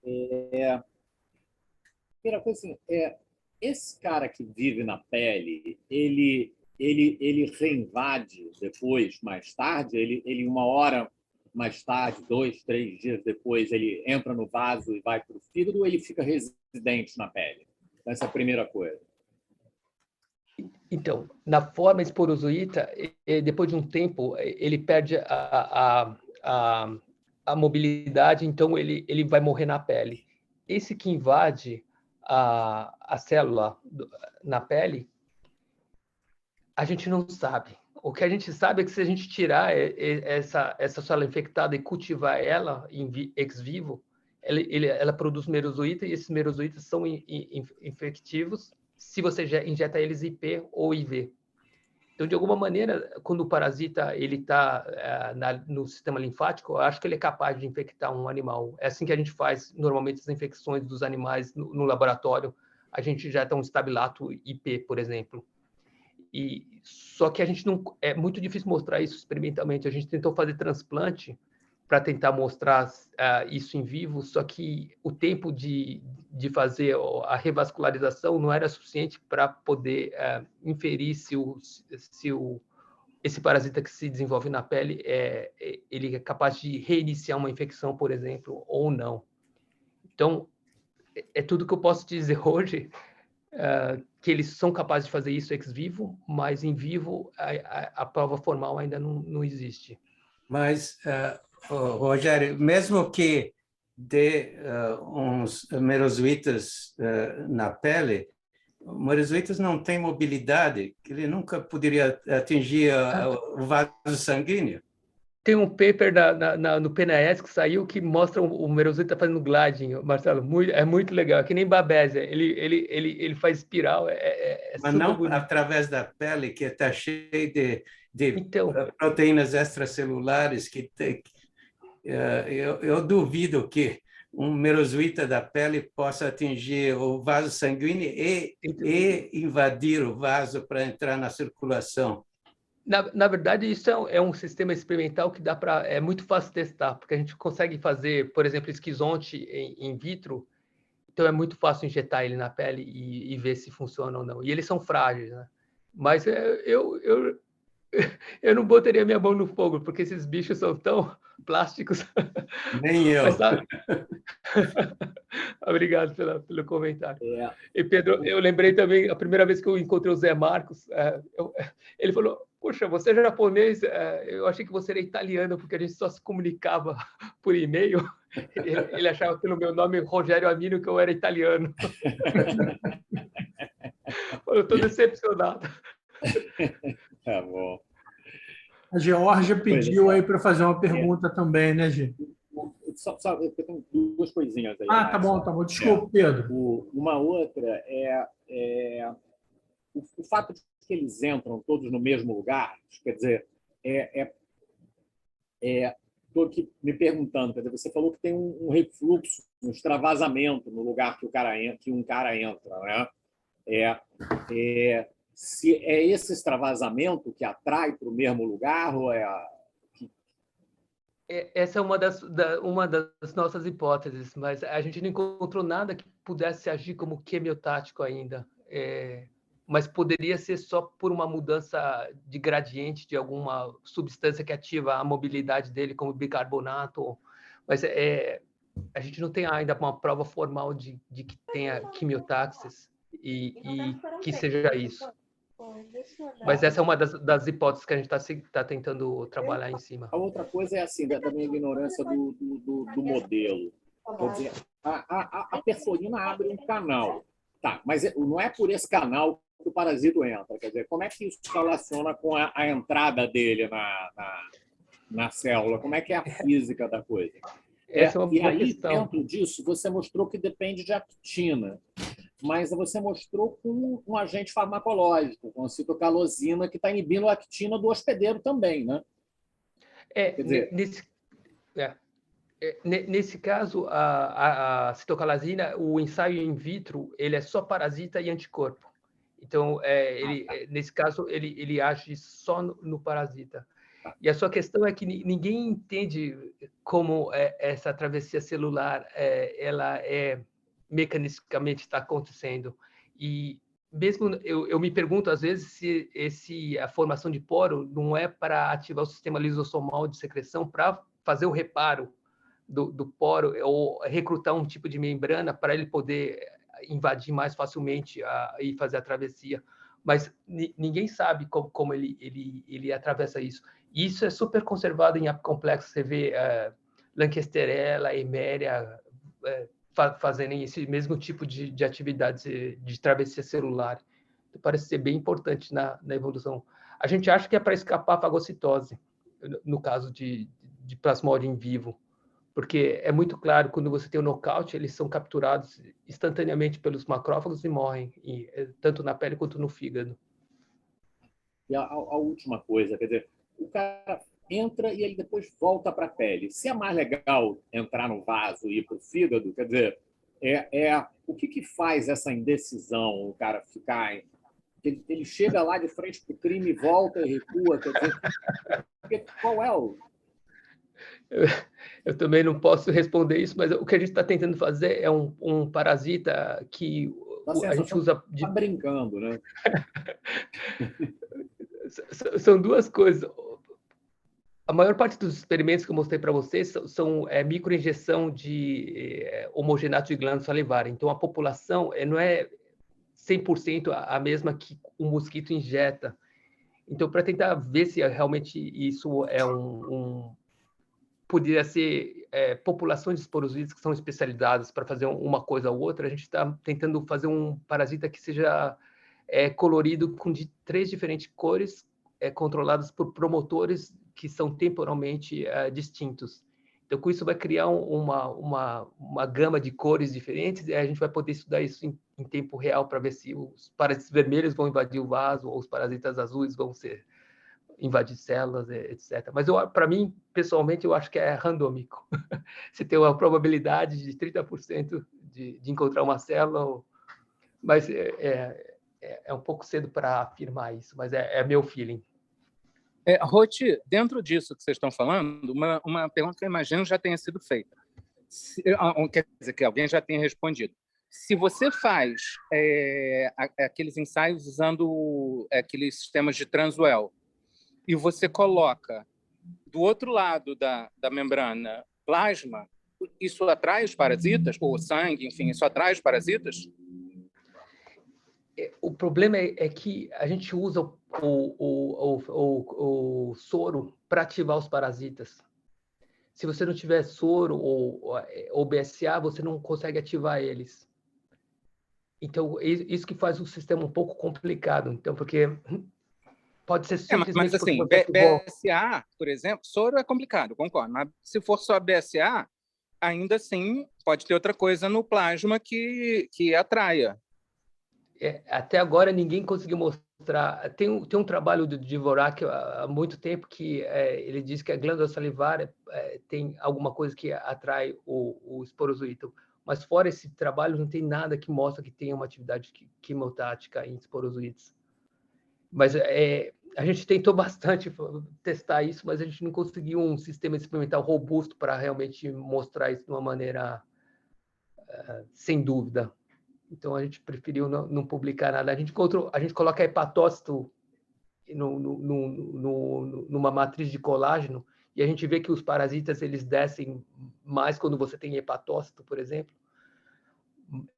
Primeira coisa, assim, esse cara que vive na pele, ele reinvade depois, mais tarde, ele uma hora mais tarde, 2, 3 dias depois, ele entra no vaso e vai para o fígado, ou ele fica residente na pele? Essa é a primeira coisa. Então, na forma esporozoíta, depois de um tempo, ele perde a mobilidade, então ele vai morrer na pele. Esse que invade a célula na pele, a gente não sabe. O que a gente sabe é que se a gente tirar essa célula infectada e cultivar ela ex vivo, ela produz merozoíta, e esses merozoítas são infectivos se você injeta eles IP ou IV. Então, de alguma maneira, quando o parasita está no sistema linfático, eu acho que ele é capaz de infectar um animal. É assim que a gente faz, normalmente, as infecções dos animais no laboratório. A gente injeta um estabilato IP, por exemplo. Só que a gente não... É muito difícil mostrar isso experimentalmente. A gente tentou fazer transplante para tentar mostrar isso em vivo, só que o tempo de fazer a revascularização não era suficiente para poder inferir se esse parasita que se desenvolve na pele ele é capaz de reiniciar uma infecção, por exemplo, ou não. Então, é tudo que eu posso dizer hoje, que eles são capazes de fazer isso ex vivo, mas em vivo a prova formal ainda não existe. Mas, Rogério, mesmo que dê uns merozoítas na pele, merozoítas não têm mobilidade, ele nunca poderia atingir o vaso sanguíneo. Tem um paper no PNAS que saiu que mostra o merozoíta fazendo gliding, Marcelo, é muito legal, é que nem Babésia, ele faz espiral, mas não bonito. Através da pele, que está cheio de então, proteínas extracelulares, eu duvido que um merozoíta da pele possa atingir o vaso sanguíneo e invadir o vaso para entrar na circulação. Na verdade, isso é um sistema experimental que é muito fácil testar, porque a gente consegue fazer, por exemplo, esquizonte in vitro, então é muito fácil injetar ele na pele e ver se funciona ou não. E eles são frágeis, né? Mas eu não botaria minha mão no fogo, porque esses bichos são tão plásticos. Nem eu. Mas, obrigado pelo comentário. E, Pedro, eu lembrei também, a primeira vez que eu encontrei o Zé Marcos, ele falou, poxa, você é japonês, eu achei que você era italiano, porque a gente só se comunicava por e-mail. Ele achava pelo meu nome, Rogério Amino, que eu era italiano. Eu estou decepcionado. Tá bom. A Geórgia pediu aí para fazer uma pergunta também, né, Gê? Só, eu tenho duas coisinhas aí. Tá bom. Desculpa, Pedro. Uma outra o fato de que eles entram todos no mesmo lugar, quer dizer, estou aqui me perguntando, quer dizer, você falou que tem um refluxo, um extravasamento no lugar que um cara entra, né? Se é esse extravasamento que atrai para o mesmo lugar ou Essa é uma das nossas hipóteses, mas a gente não encontrou nada que pudesse agir como quimiotático ainda. Mas poderia ser só por uma mudança de gradiente de alguma substância que ativa a mobilidade dele, como bicarbonato. Mas a gente não tem ainda uma prova formal de que tenha quimiotaxis e que seja isso. Mas essa é uma das hipóteses que a gente está tentando trabalhar em cima. A outra coisa é assim, da minha ignorância do modelo. Quer dizer, a perforina abre um canal. Tá, mas não é por esse canal que o parasito entra. Quer dizer, como é que isso se relaciona com a entrada dele na célula? Como é que é a física da coisa? Essa é uma boa questão. Dentro disso, você mostrou que depende de actina, mas você mostrou com um agente farmacológico, com a citocalosina, que está inibindo a actina do hospedeiro também, né? Quer dizer... Nesse caso, a citocalosina, o ensaio in vitro, ele é só parasita e anticorpo. Então, nesse caso, ele age só no parasita. E a sua questão é que ninguém entende como essa travessia celular ela mecanicamente está acontecendo. E mesmo eu me pergunto, às vezes, se a formação de poro não é para ativar o sistema lisossomal de secreção para fazer o reparo do poro ou recrutar um tipo de membrana para ele poder invadir mais facilmente e fazer a travessia. Mas ninguém sabe como ele atravessa isso. E isso é super conservado em apicomplexo. Você vê Lankesterella, Eméria fazendo esse mesmo tipo de atividades de travessia celular. Então, parece ser bem importante na evolução. A gente acha que é para escapar a fagocitose, no caso de plasmódio em vivo, porque é muito claro, quando você tem o nocaute, eles são capturados instantaneamente pelos macrófagos e morrem, tanto na pele quanto no fígado. E a última coisa, quer dizer, o cara entra e ele depois volta para a pele. Se é mais legal entrar no vaso e ir para o fígado, quer dizer, o que faz essa indecisão, o cara ficar... Ele chega lá de frente para o crime, volta e recua, quer dizer, qual é o... Eu também não posso responder isso, mas o que a gente está tentando fazer é um parasita que a gente usa... Está brincando, né? São duas coisas. A maior parte dos experimentos que eu mostrei para vocês são microinjeção de homogenato de glândula salivar. Então, a população não é 100% a mesma que o mosquito injeta. Então, para tentar ver se realmente isso é poderia ser populações de esporosídeos que são especializadas para fazer uma coisa ou outra, a gente está tentando fazer um parasita que seja colorido com 3 diferentes cores, controladas por promotores que são temporalmente distintos. Então, com isso, vai criar uma gama de cores diferentes, e a gente vai poder estudar isso em tempo real para ver se os parasitas vermelhos vão invadir o vaso ou os parasitas azuis vão invadir células, etc. Mas, para mim, pessoalmente, eu acho que é randômico. Você tem uma probabilidade de 30% de encontrar uma célula, mas é um pouco cedo para afirmar isso, mas é meu feeling. Roth, dentro disso que vocês estão falando, uma pergunta que eu imagino já tenha sido feita. Quer dizer, que alguém já tenha respondido. Se você faz aqueles ensaios usando aqueles sistemas de Transwell e você coloca do outro lado da membrana plasma, isso atrai os parasitas? Ou sangue, enfim, isso atrai os parasitas? O problema é que a gente usa o soro para ativar os parasitas. Se você não tiver soro ou BSA, você não consegue ativar eles. Então, isso que faz o sistema um pouco complicado. Então, porque pode ser simplesmente... Mas assim, BSA, por exemplo, soro é complicado, concordo. Mas se for só BSA, ainda assim pode ter outra coisa no plasma que atraia. Até agora ninguém conseguiu mostrar. Tem um trabalho do Dvorak há muito tempo que ele diz que a glândula salivar tem alguma coisa que atrai o esporozoíto. Mas fora esse trabalho não tem nada que mostra que tenha uma atividade quimiotática em esporozoítos. Mas a gente tentou bastante testar isso, mas a gente não conseguiu um sistema experimental robusto para realmente mostrar isso de uma maneira sem dúvida. Então, a gente preferiu não publicar nada. A gente coloca hepatócito numa matriz de colágeno e a gente vê que os parasitas eles descem mais quando você tem hepatócito, por exemplo.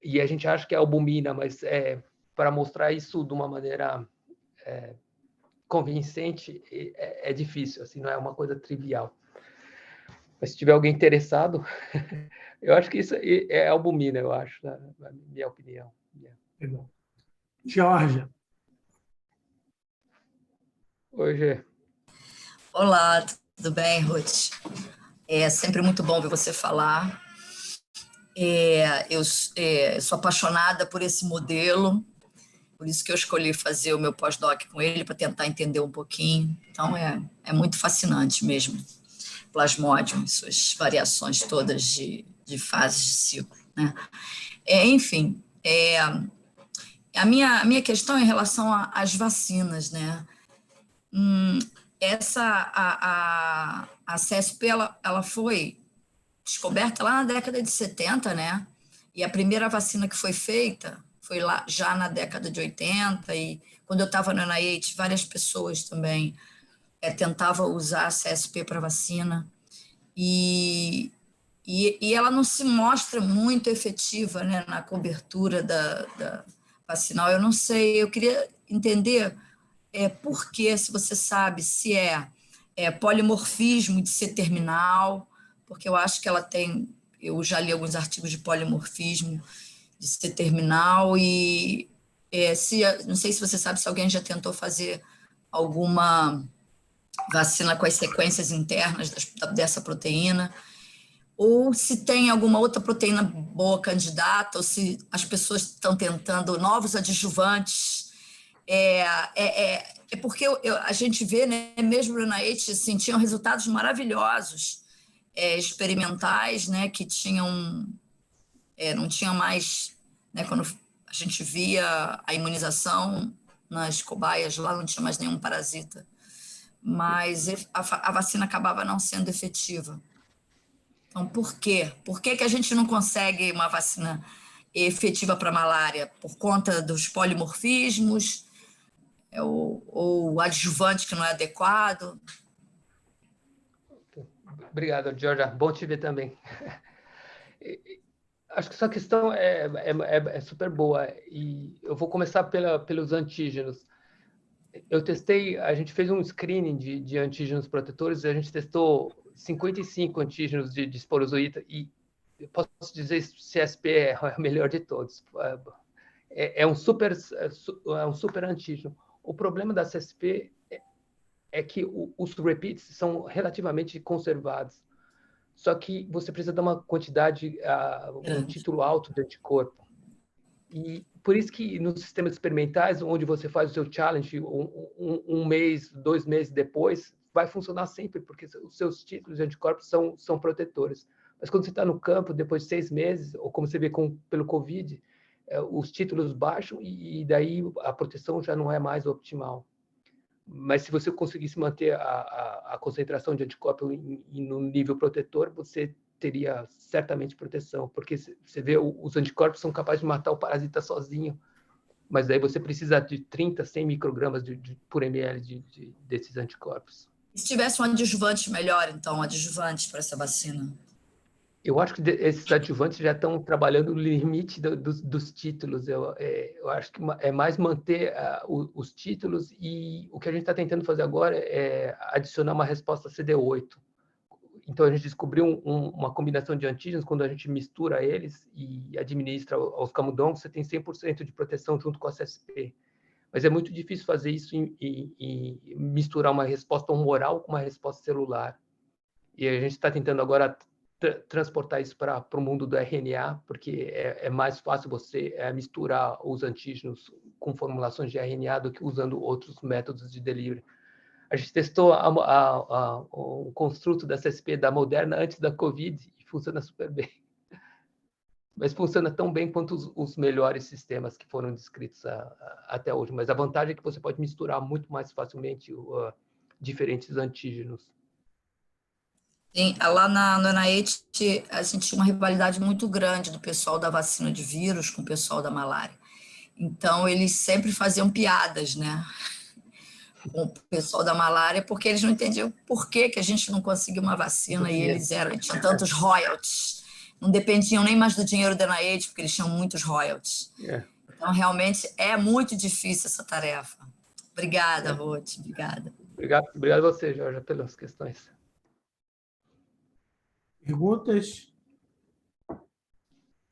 E a gente acha que é albumina, mas para mostrar isso de uma maneira convincente é difícil, assim, não é uma coisa trivial. Mas se tiver alguém interessado, eu acho que isso é albumina, eu acho, na minha opinião. Legal. Georgia. Oi, Gê. Olá, tudo bem, Ruth? É sempre muito bom ver você falar. Eu sou apaixonada por esse modelo, por isso que eu escolhi fazer o meu pós-doc com ele, para tentar entender um pouquinho. Então, é muito fascinante mesmo. Plasmódio, suas variações todas de fases de ciclo, né? Enfim, a minha questão é em relação às vacinas, né? A CSP ela foi descoberta lá na década de 70, né? E a primeira vacina que foi feita foi lá já na década de 80, e quando eu estava no NIH, várias pessoas também tentavam usar a CSP para vacina, e ela não se mostra muito efetiva, né, na cobertura da vacinal. Eu não sei, eu queria entender por que, se você sabe, se é polimorfismo de C-terminal, porque eu acho que ela tem, eu já li alguns artigos de polimorfismo de C-terminal, e não sei se você sabe se alguém já tentou fazer alguma vacina com as sequências internas dessa proteína, ou se tem alguma outra proteína boa candidata, ou se as pessoas estão tentando novos adjuvantes. Porque a gente vê, né, mesmo no NIH, assim, tinham resultados maravilhosos, experimentais, né, que tinham, não tinha mais, né, quando a gente via a imunização nas cobaias, lá não tinha mais nenhum parasita, mas a vacina acabava não sendo efetiva. Então, por quê? Por que a gente não consegue uma vacina efetiva para a malária? Por conta dos polimorfismos, ou o adjuvante que não é adequado? Obrigado, Georgia. Bom te ver também. Acho que essa questão é super boa, e eu vou começar pelos antígenos. A gente fez um screening de antígenos protetores, e a gente testou 55 antígenos de esporozoíta, e eu posso dizer que o CSP é o melhor de todos. É um super antígeno. O problema da CSP é que os repeats são relativamente conservados. Só que você precisa dar uma quantidade, um título alto de anticorpo. E por isso que nos sistemas experimentais, onde você faz o seu challenge um mês, 2 meses depois, vai funcionar sempre, porque os seus títulos de anticorpos são protetores. Mas quando você está no campo, depois de 6 meses, ou como você vê pelo Covid, os títulos baixam, e daí a proteção já não é mais optimal. Mas se você conseguisse manter a concentração de anticorpo no nível protetor, você teria certamente proteção, porque você vê, os anticorpos são capazes de matar o parasita sozinho, mas daí você precisa de 30, 100 microgramas por ml desses anticorpos. E se tivesse um adjuvante melhor, então, adjuvante para essa vacina? Eu acho que esses adjuvantes já estão trabalhando no limite dos títulos. Eu acho que é mais manter os títulos, e o que a gente está tentando fazer agora é adicionar uma resposta CD8. Então, a gente descobriu uma combinação de antígenos, quando a gente mistura eles e administra aos camundongos, você tem 100% de proteção junto com a CSP. Mas é muito difícil fazer isso e misturar uma resposta humoral com uma resposta celular. E a gente está tentando agora transportar isso para o mundo do RNA, porque é mais fácil você misturar os antígenos com formulações de RNA do que usando outros métodos de delivery. A gente testou o construto da CSP da Moderna antes da Covid e funciona super bem. Mas funciona tão bem quanto os melhores sistemas que foram descritos até hoje. Mas a vantagem é que você pode misturar muito mais facilmente diferentes antígenos. Sim, lá no NIH, a gente tinha uma rivalidade muito grande do pessoal da vacina de vírus com o pessoal da malária. Então, eles sempre faziam piadas, né, com o pessoal da malária, porque eles não entendiam por que a gente não conseguia uma vacina, e eles tinham tantos royalties. Não dependiam nem mais do dinheiro da NIH, porque eles tinham muitos royalties. Então, realmente, é muito difícil essa tarefa. Obrigada, Ruth. Obrigada. Obrigado a você, Jorge, pelas questões. Perguntas?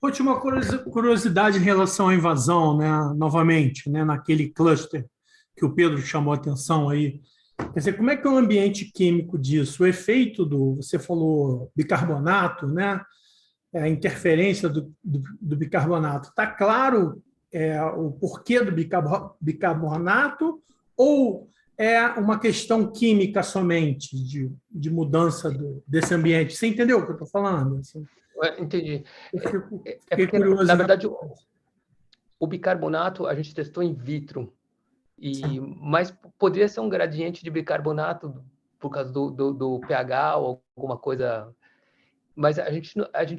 Eu tinha uma curiosidade em relação à invasão, né? Novamente, né? Naquele cluster que o Pedro chamou a atenção aí. Quer dizer, como é que é o ambiente químico disso? O efeito você falou bicarbonato, né? A interferência do bicarbonato. Está claro o porquê do bicarbonato, ou é uma questão química somente, de mudança desse ambiente? Você entendeu o que eu estou falando? Assim, entendi. Fiquei curioso. Na verdade, o bicarbonato a gente testou in vitro, mas poderia ser um gradiente de bicarbonato por causa do pH ou alguma coisa. Mas a gente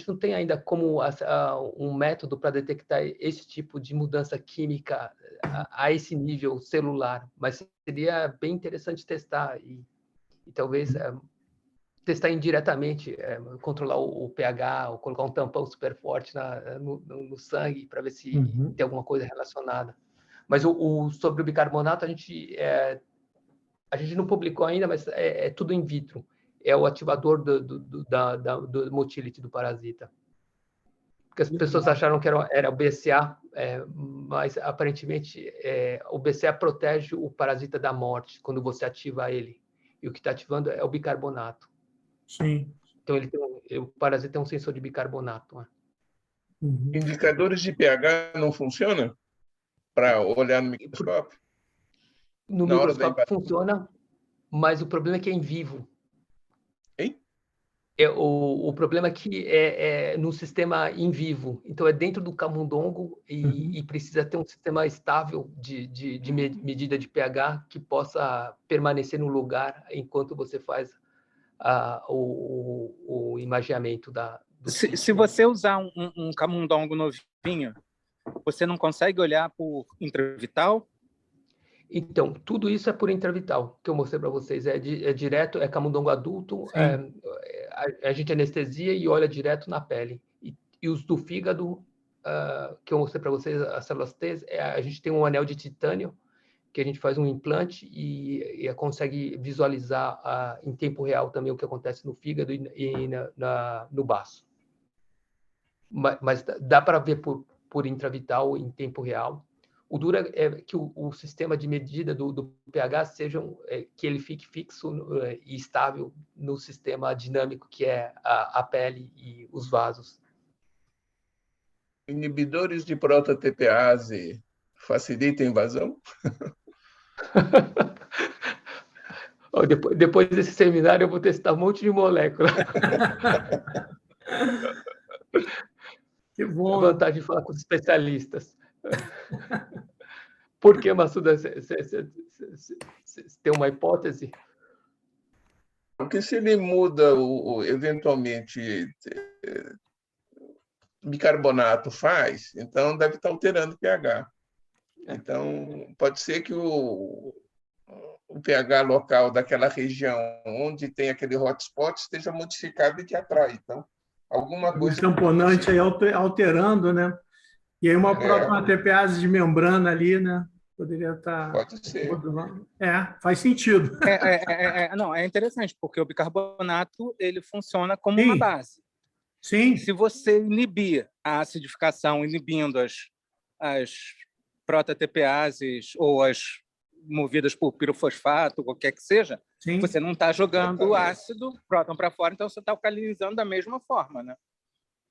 não tem ainda como um método para detectar esse tipo de mudança química a esse nível celular, mas seria bem interessante testar e talvez testar indiretamente, controlar o pH, ou colocar um tampão super forte no sangue para ver se tem alguma coisa relacionada. Mas sobre o bicarbonato, a gente não publicou ainda, mas é tudo in vitro. É o ativador do motility do parasita. Porque as pessoas acharam que era o BCA, mas aparentemente o BCA protege o parasita da morte quando você ativa ele. E o que está ativando é o bicarbonato. Sim. Então o parasita tem um sensor de bicarbonato. Né? Indicadores de pH não funcionam para olhar no microscópio? No microscópio funciona, mas o problema é que é em vivo. Hein? O problema é que é no sistema em vivo. Então, é dentro do camundongo e precisa ter um sistema estável de medida de pH que possa permanecer no lugar enquanto você faz o imageamento Se você usar um camundongo novinho, você não consegue olhar por intravital? Então, tudo isso é por intravital, que eu mostrei para vocês. É direto, é camundongo adulto, a gente anestesia e olha direto na pele. E os do fígado, que eu mostrei para vocês, as células T, a gente tem um anel de titânio, que a gente faz um implante e consegue visualizar em tempo real também o que acontece no fígado e no baço. Mas dá para ver por intravital em tempo real. O duro é que o sistema de medida do pH que ele fique fixo e estável no sistema dinâmico que é a pele e os vasos. Inibidores de proto-TPase facilitam a invasão? Depois desse seminário, eu vou testar um monte de molécula. Que bom. A vantagem de falar com os especialistas. Por que, Massuda? Você tem uma hipótese? Porque se ele muda, eventualmente, bicarbonato faz, então deve estar alterando o pH. Então, pode ser que o pH local daquela região onde tem aquele hotspot esteja modificado e te atrai. Então, alguma coisa... O tamponante aí alterando, né? E aí uma próxima TPase de membrana ali, né? Poderia estar... Pode ser. Faz sentido. Não, é interessante, porque o bicarbonato ele funciona como Sim. uma base. Sim. Se você inibir a acidificação, inibindo as proto-TPases ou as movidas por pirofosfato, qualquer que seja, Sim. você não está jogando ácido, próton para fora, então você está alcalinizando da mesma forma, né?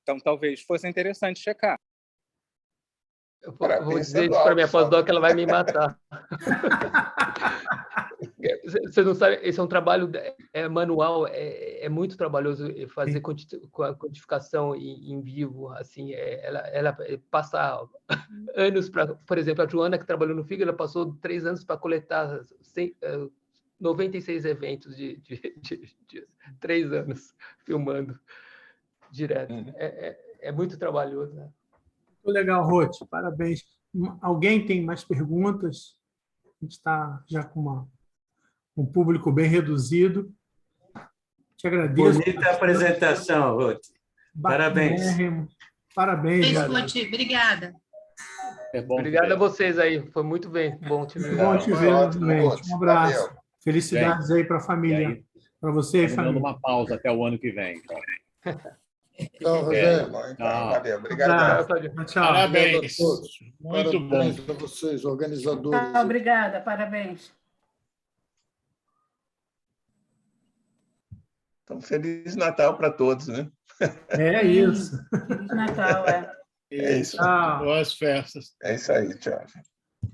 Então, talvez fosse interessante checar. Eu vou dizer isso para minha pós-doc, ela vai me matar. Você não sabe, esse é um trabalho manual, é muito trabalhoso fazer quantificação em vivo, assim, ela passa anos para, por exemplo, a Joana que trabalhou no fígado, ela passou 3 anos para coletar 96 eventos de 3 anos filmando direto. É muito trabalhoso, né? Muito legal, Roth, parabéns. Alguém tem mais perguntas? A gente está já com um público bem reduzido. Te agradeço. Bonita apresentação, Roth. Parabéns. Parabéns. Roth, obrigada. Obrigado a vocês aí. Foi muito bom te ver. Bom te ver novamente. Um abraço. Felicidades aí para a família. Para você e família. Dando uma pausa até o ano que vem. Tchau, Rogério. Valeu, obrigado. Tchau. Parabéns. Muito bom. Parabéns a vocês, organizadores. Obrigada, parabéns. Então, Feliz Natal para todos, né? É isso. Feliz Natal, É isso. Boas festas. É isso aí, tchau.